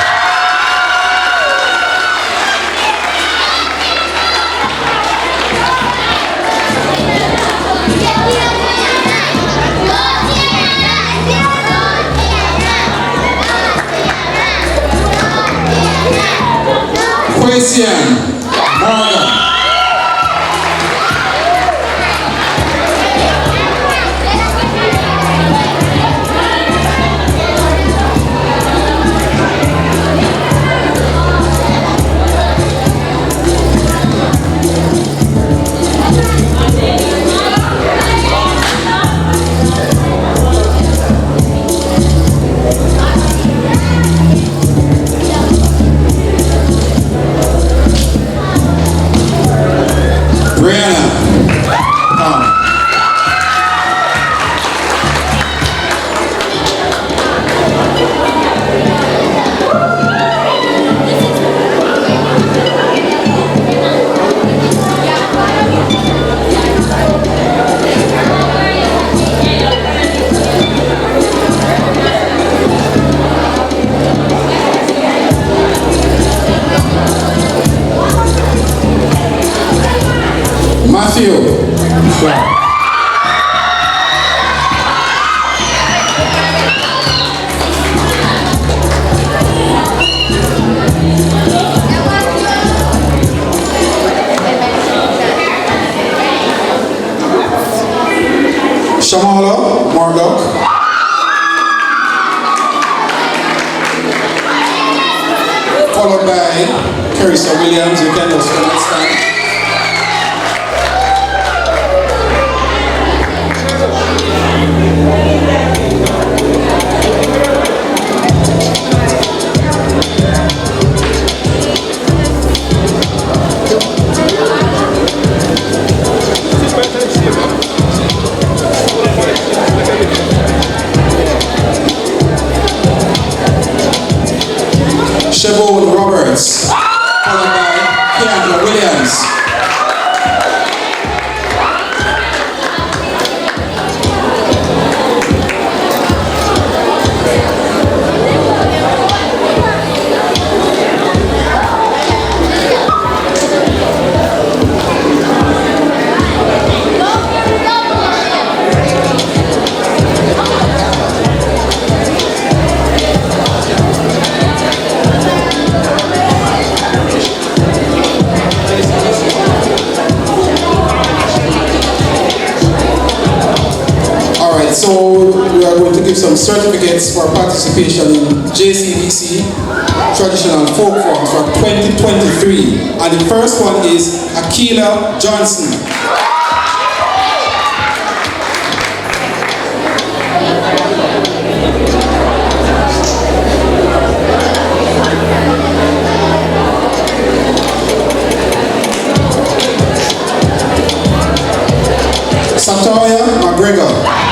Christian Morgan. Matthew. Shamala Marduk. Followed by Carissa Williams. You can just come and stand. Siobhan Roberts, followed by Keandra Williams. So we are going to give some certificates for participation in JCBC Traditional Folk Forms for 2023. And the first one is Akila Johnson. Satoya McGregor.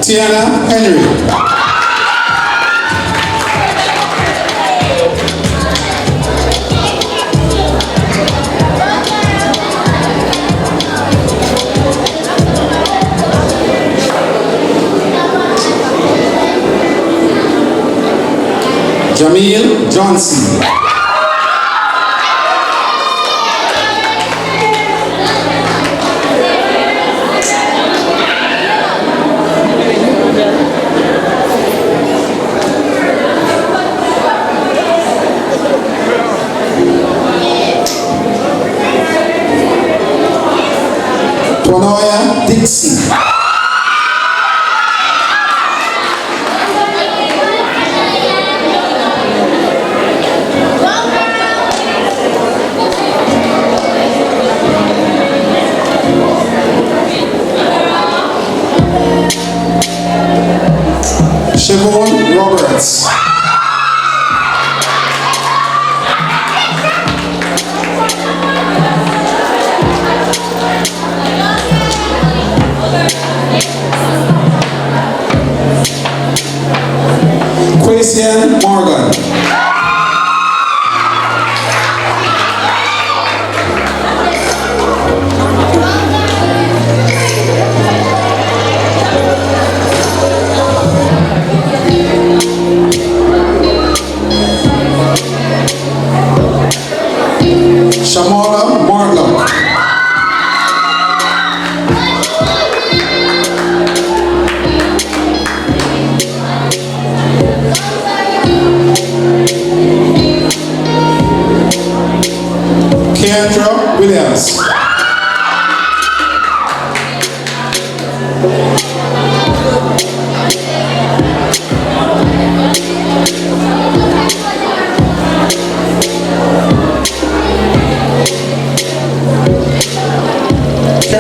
Tiana Henry. Jamil Johnson. Tonoya Dixon.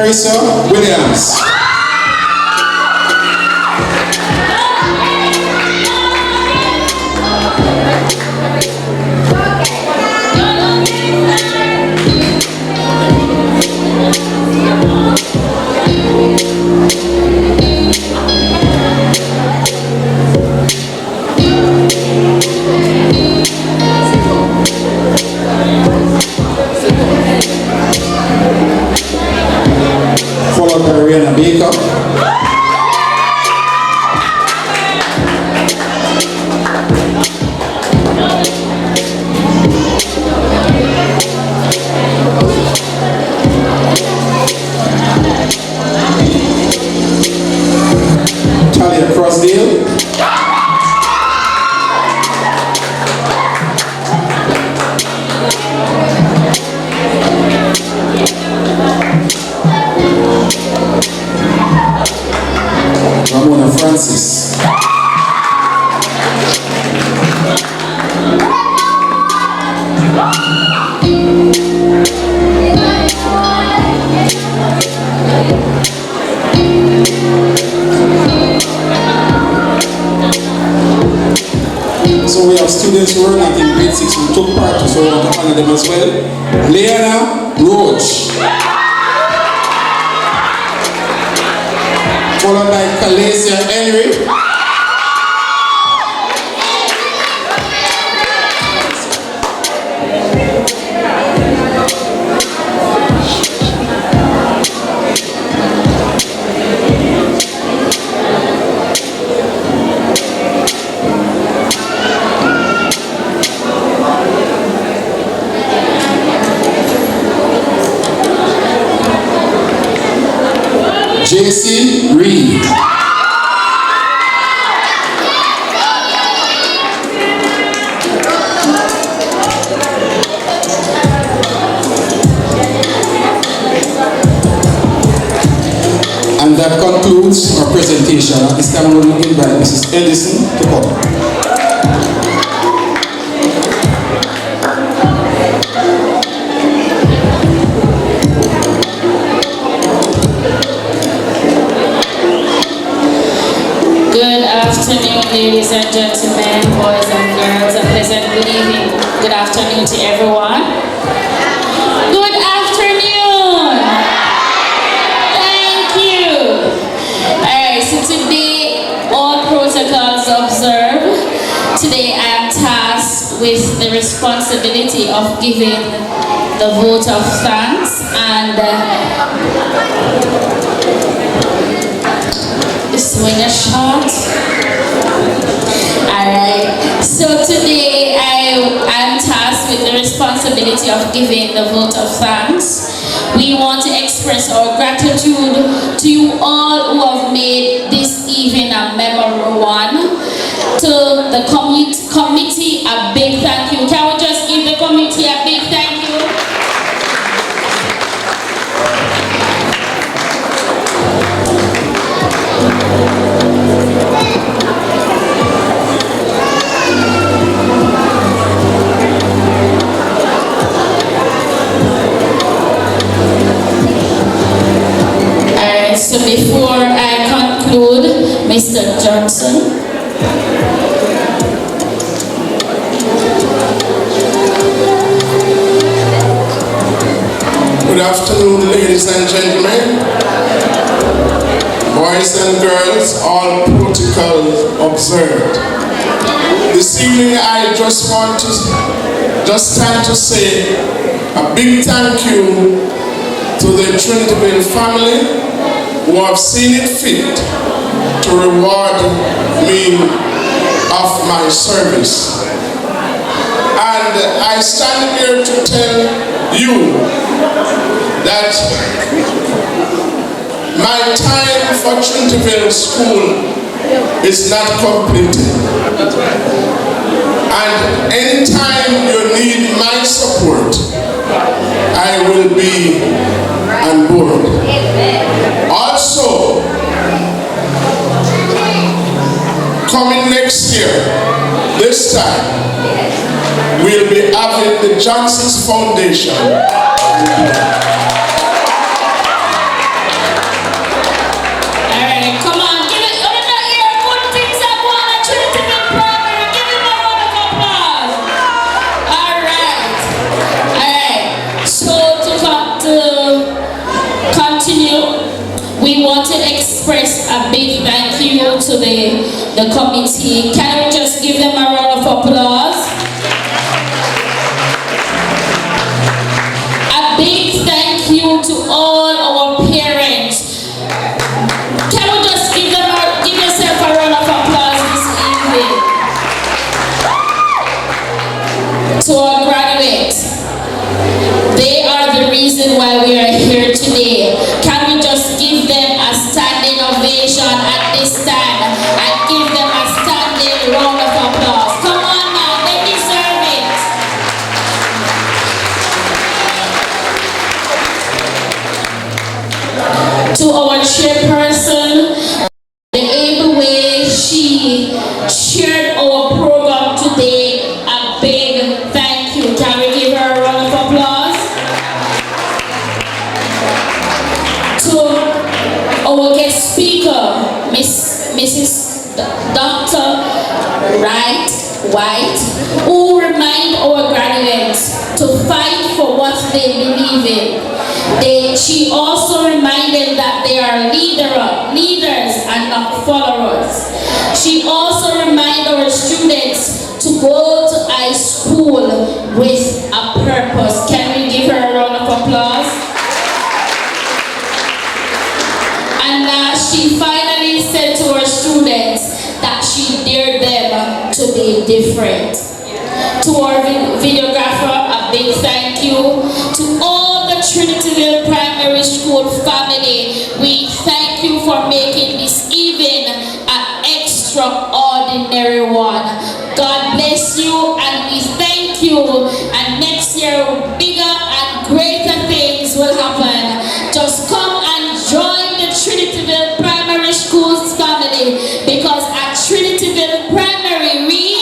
Teresa Williams. Followed by Rihanna Baker. Talia Crossdale. Ramona Francis. So we have students who are not in grade 6 who took part, so we want to honor them as well. Leanna Roach. Followed by Calasia Henry. JC Reed. And that concludes our presentation. At this time, we will invite Mrs. Edison to come. Good afternoon, ladies and gentlemen, boys and girls. A pleasant good evening, good afternoon to everyone. Good afternoon. Thank you. Alright, so today, all protocols observed. Today I am tasked with the responsibility of giving the vote of thanks and swing a shot. Alright, so today I'm tasked with the responsibility of giving the vote of thanks. We want to express our gratitude to you all who have made this evening a memorable one. To the committee, a big thank you. Can we just give the committee a big thank you? Alright, so before I conclude, Mr. Johnson. Good afternoon, ladies and gentlemen, boys and girls, all protocols observed. This evening I just want to stand to say a big thank you to the Trinity family who have seen it fit to reward me of my service. And I stand here to tell you that my time for Trinity School is not completed. And anytime you need my support, I will be on board. Also, coming next year, this time, we'll be having the Johnson's Foundation. to the committee. Can we just give them a round of applause? A big thank you to all our parents. Can we just give yourself a round of applause this evening? To our graduates. They are the reason why we are here today. Can we just give them a standing ovation at this time and give them a standing round of applause? Come on now, they deserve it. To our chairperson, the able way she shared our program today, a big thank you. Can we give her a round of applause? To our guest speaker, Mrs. Dr. White, who remind our graduates to fight for what they believe in. She also reminded that they are leaders and not followers. She also reminded our students to go to high school with a purpose. Can we give her a round of applause? And she finally said to her students that she dared them to be different. To our videographer, a big thank you. To all the Trinityville Primary School family, we thank you for making this evening an extraordinary one. God bless you and we thank you. And next year, bigger and greater things will happen. Just come and join the Trinityville Primary Schools family, because at Trinityville Primary, we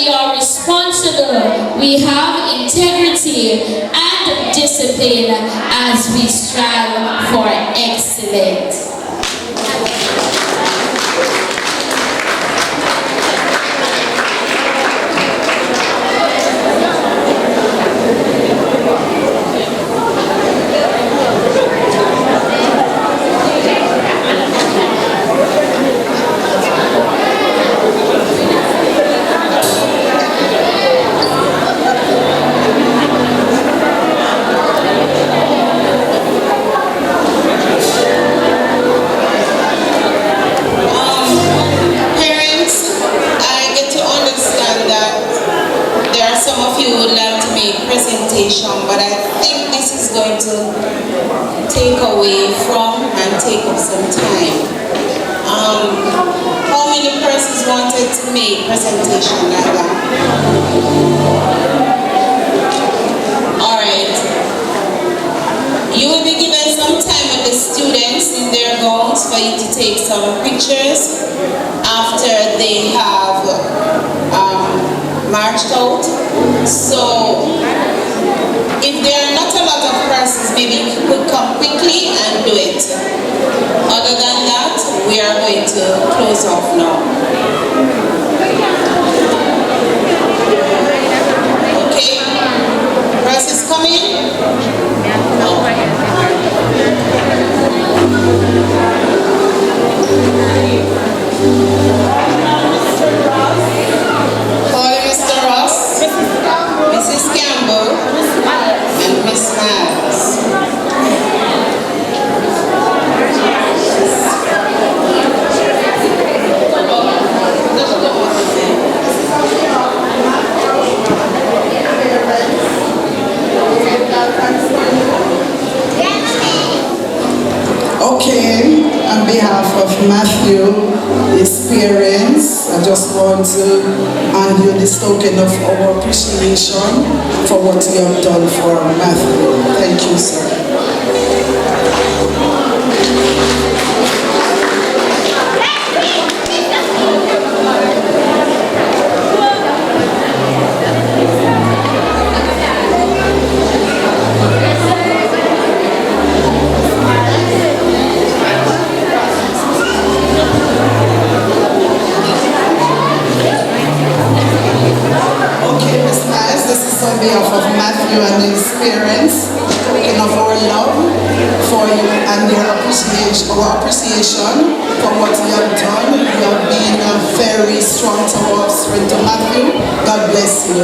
are responsible, we have integrity and discipline as we strive for excellence. But I think this is going to take away from and take up some time. How many persons wanted to make presentation like that? Alright. You will be given some time with the students in their gowns for you to take some pictures after they have marched out. So if there are not a lot of persons, maybe you could come quickly and do it. Other than that, we are going to close off now. Okay? Persons coming? Calling Mr. Ross, Mrs. Campbell, and Miss Miles. Okay, on behalf of Matthew, his parents, I just want to hand you this token of our appreciation for what you have done for Matthew. Thank you, sir. On behalf of Matthew and his parents, token of our love for you and our appreciation for what you have done. You have been a very strong tower of strength to Matthew. God bless you.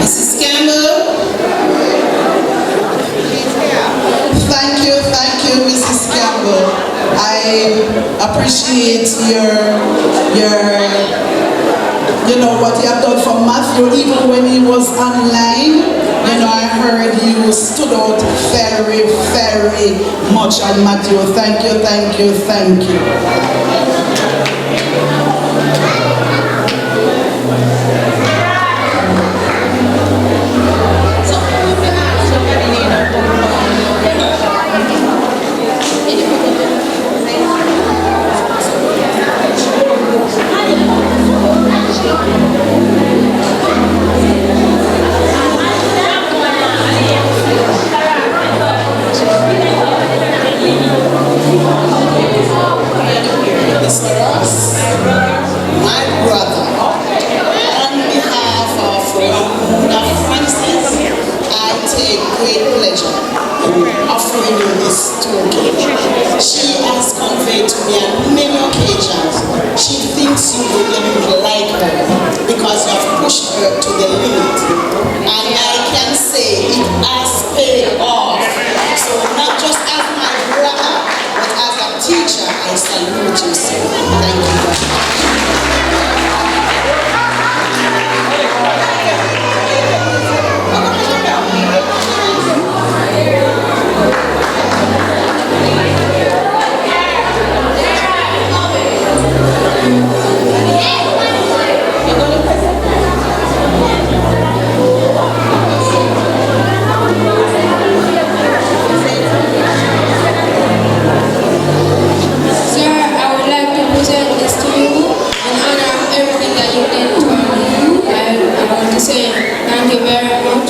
Mrs. Campbell. Thank you, Mrs. Campbell. I appreciate what you have done for Matthew. Even when he was online, I heard you stood out very, very much on Matthew. Thank you, thank you, thank you. Mr. Ross, my brother, on behalf of Ramona Francis, I take great pleasure in offering you this token. She has conveyed to me on many occasions, she thinks you will like her because you have pushed her to the limit. And I can say it has paid off. So not just as my brother, but as a teacher, I salute you, sir. Thank you very much.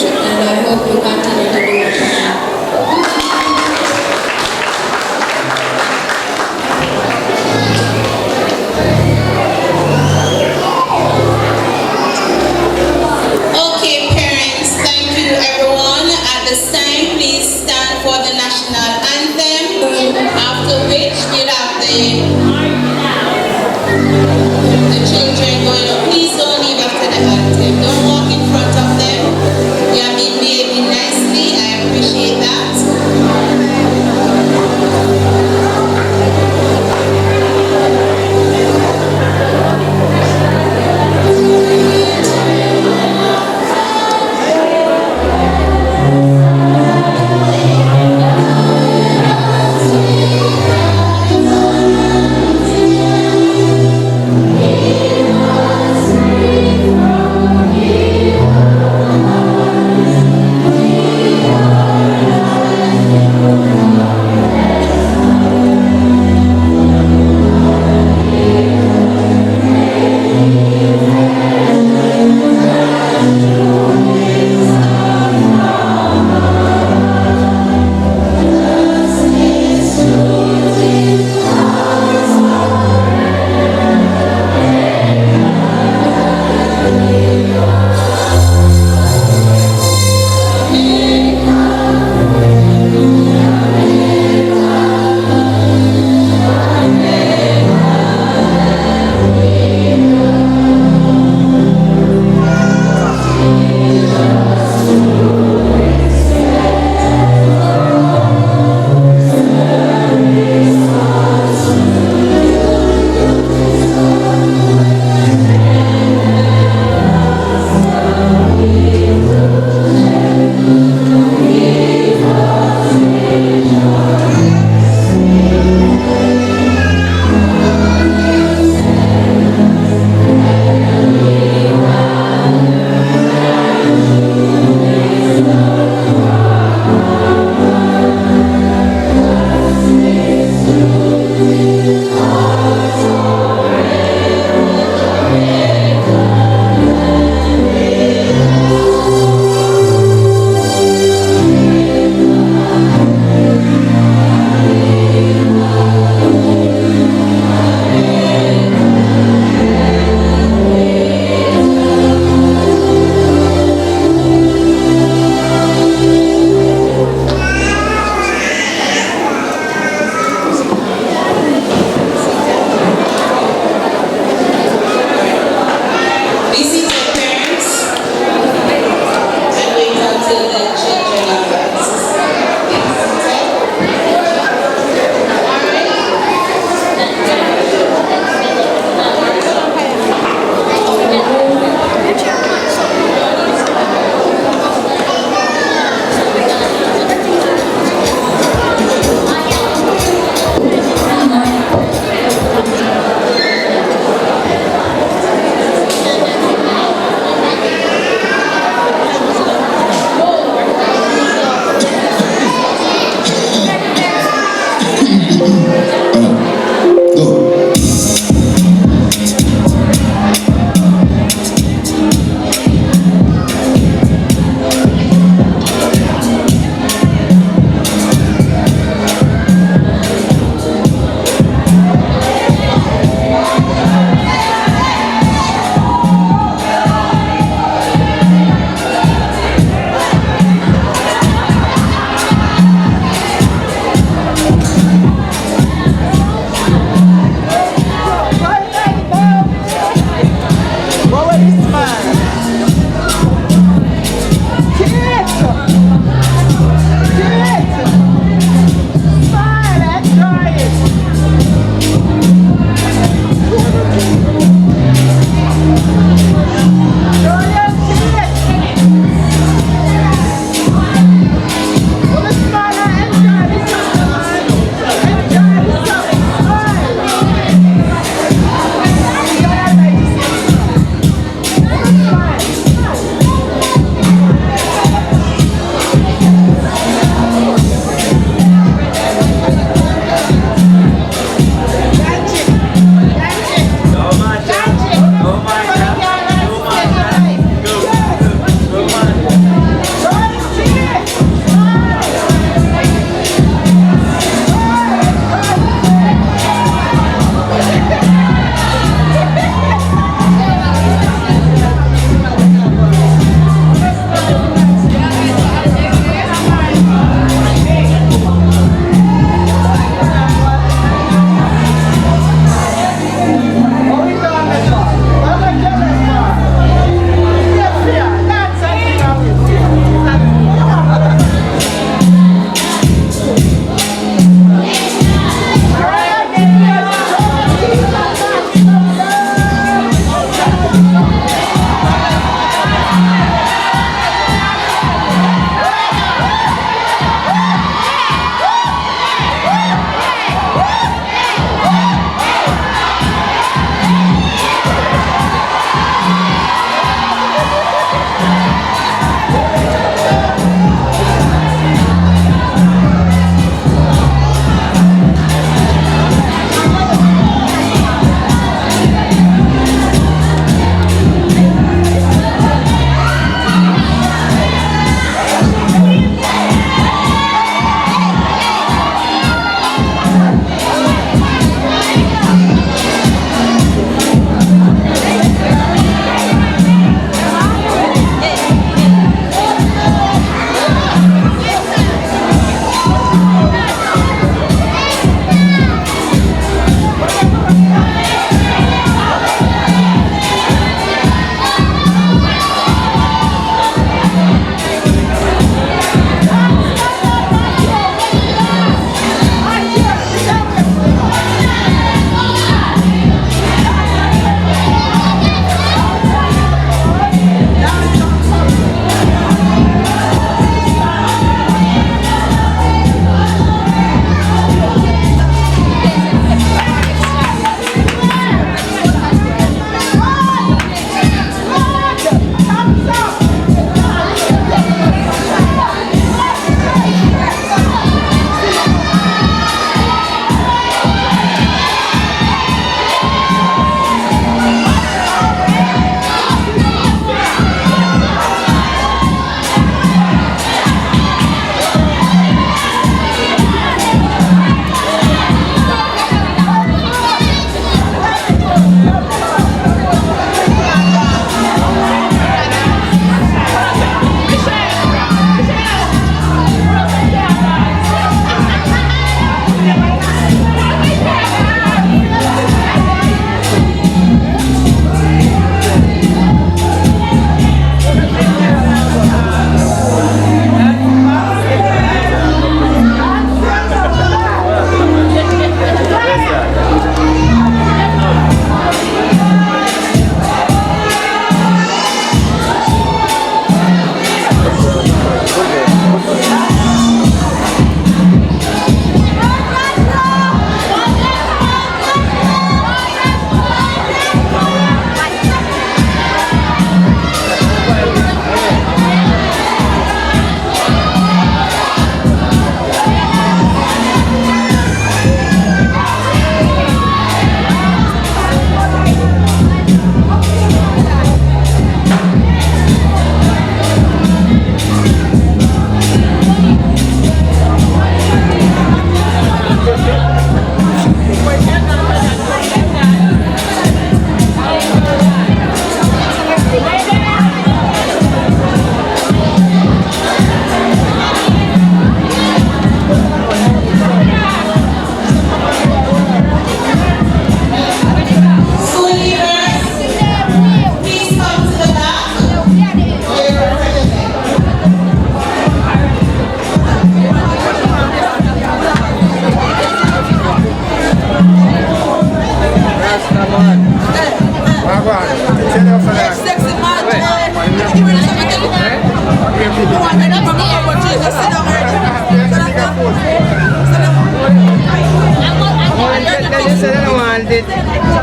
it.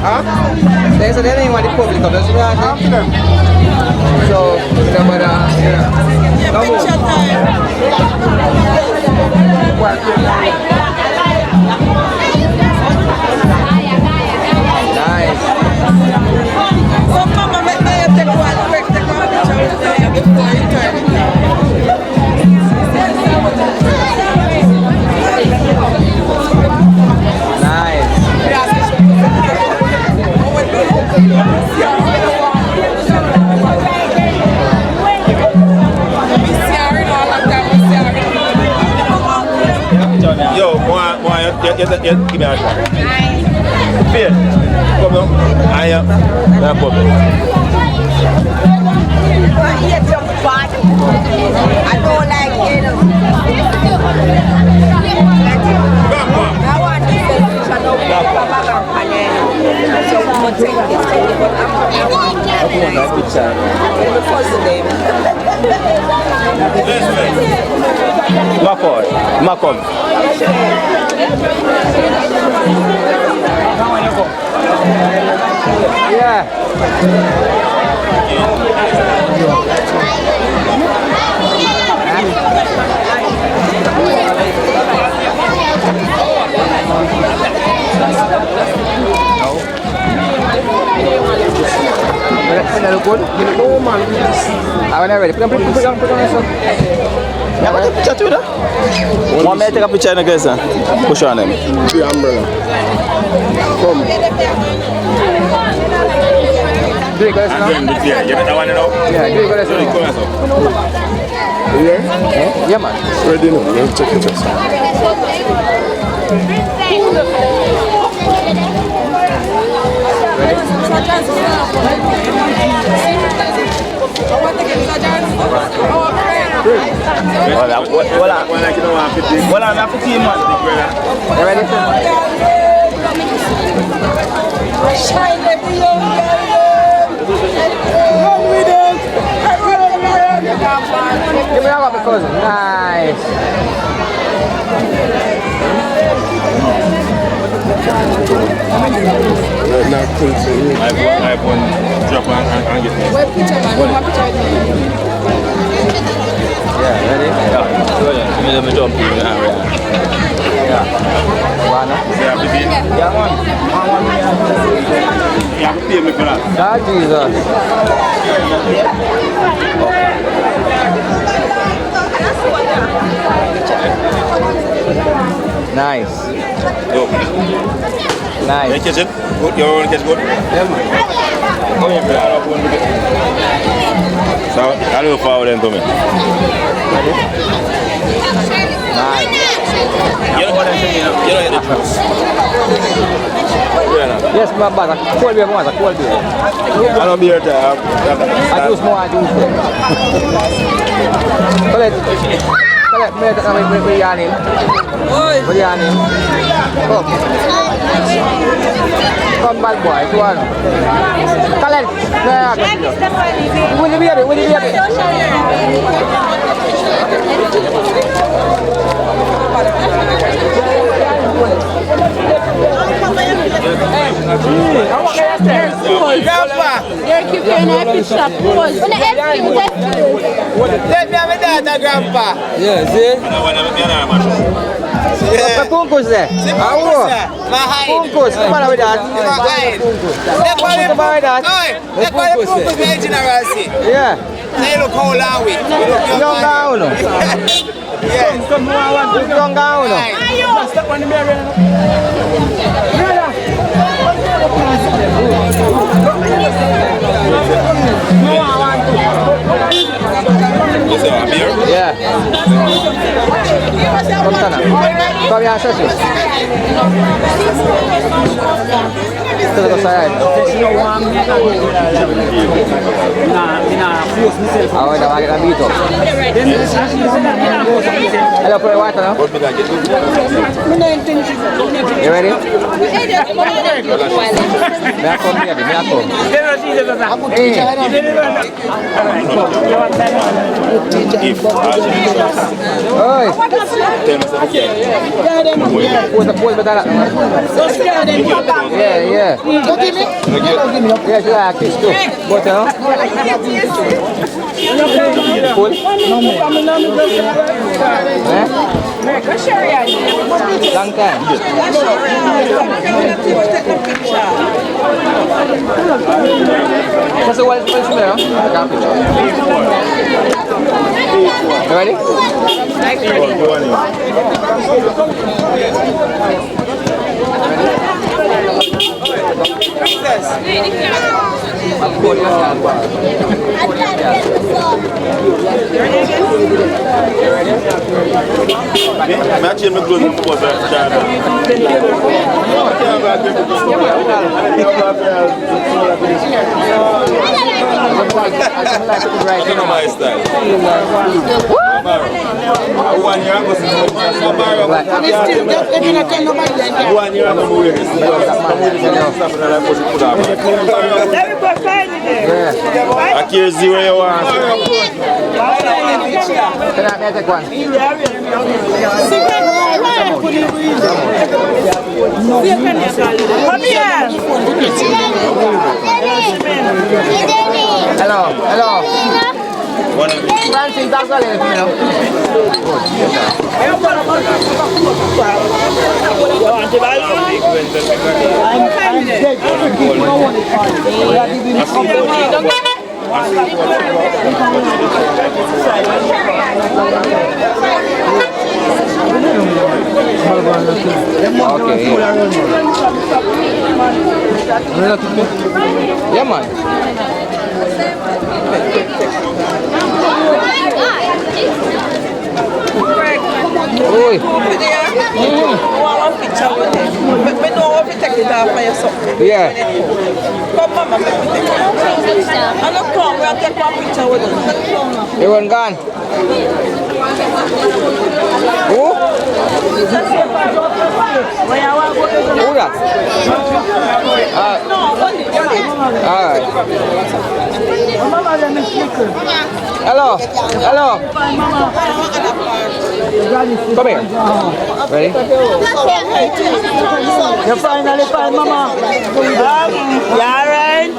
Huh? There's anything want the public of us. So, nice. So, Mama, make me take one quick before you turn it. Nice. Yo, give me a shot. Fear. Come on. I am. No problem. I don't like it. I want to say so we will take this thing, but I'm Macon. Yeah. Want me to take a picture in the guys? Push on him. The umbrella. Come. Do it, guys, now? Yeah, you better want to know? Yeah, do it, guys, now. Yeah? Yeah, man. Ready now. Let's check it out. Voilà, on a fait team man. You ready? Shine every young run with us. Give me that one, because nice. I have one drop and get me. What picture, man? What picture? Yeah, ready? Yeah. Let me jump in now. Yeah. One. Yeah, baby. Yeah, one. You have to pay me for that. God, Jesus. Nice. Yo. Nice. You catch it? Good. You want to catch good? Yeah, man. Come here, brother. So, I don't follow them to me. Nice. You don't hit the juice. Yes, but a cold beer more, a cold beer. I don't beer there. I juice more, I juice there. Collect, me yarn him. What yarn him? Come. Come, bad boy, go on. Collect. Will you be a bit? Will you be a bit? You're keeping a picture. Let me have a data, Grandpa. Yeah, see? Yeah. Punkus there. Punkus, come on with that. Let's go with that. Yeah. They look how long we. Young down. Yes. Young down. Step on the mirror. Yeah. Come sana. Come here, Shashi. Ito ko saya. Awak dah pakai dito. Hello, put water, no? You ready? Aku ni, aku. Oi. Pose So scared them. Yeah. Go give me. Yeah, you like this too. But full? Long time. What's the one place there? You ready? Aquí is zero you want. Can I take one? Hello. Francis, that's all it is, you know. Okay. Yeah, man. Oi. Yeah. Come, Mama, make me take one. I'm not come, we'll take one picture with us. Everyone gone? Who? Who that? Alright. Hello. Come here. Ready? You finally find Mama. You alright?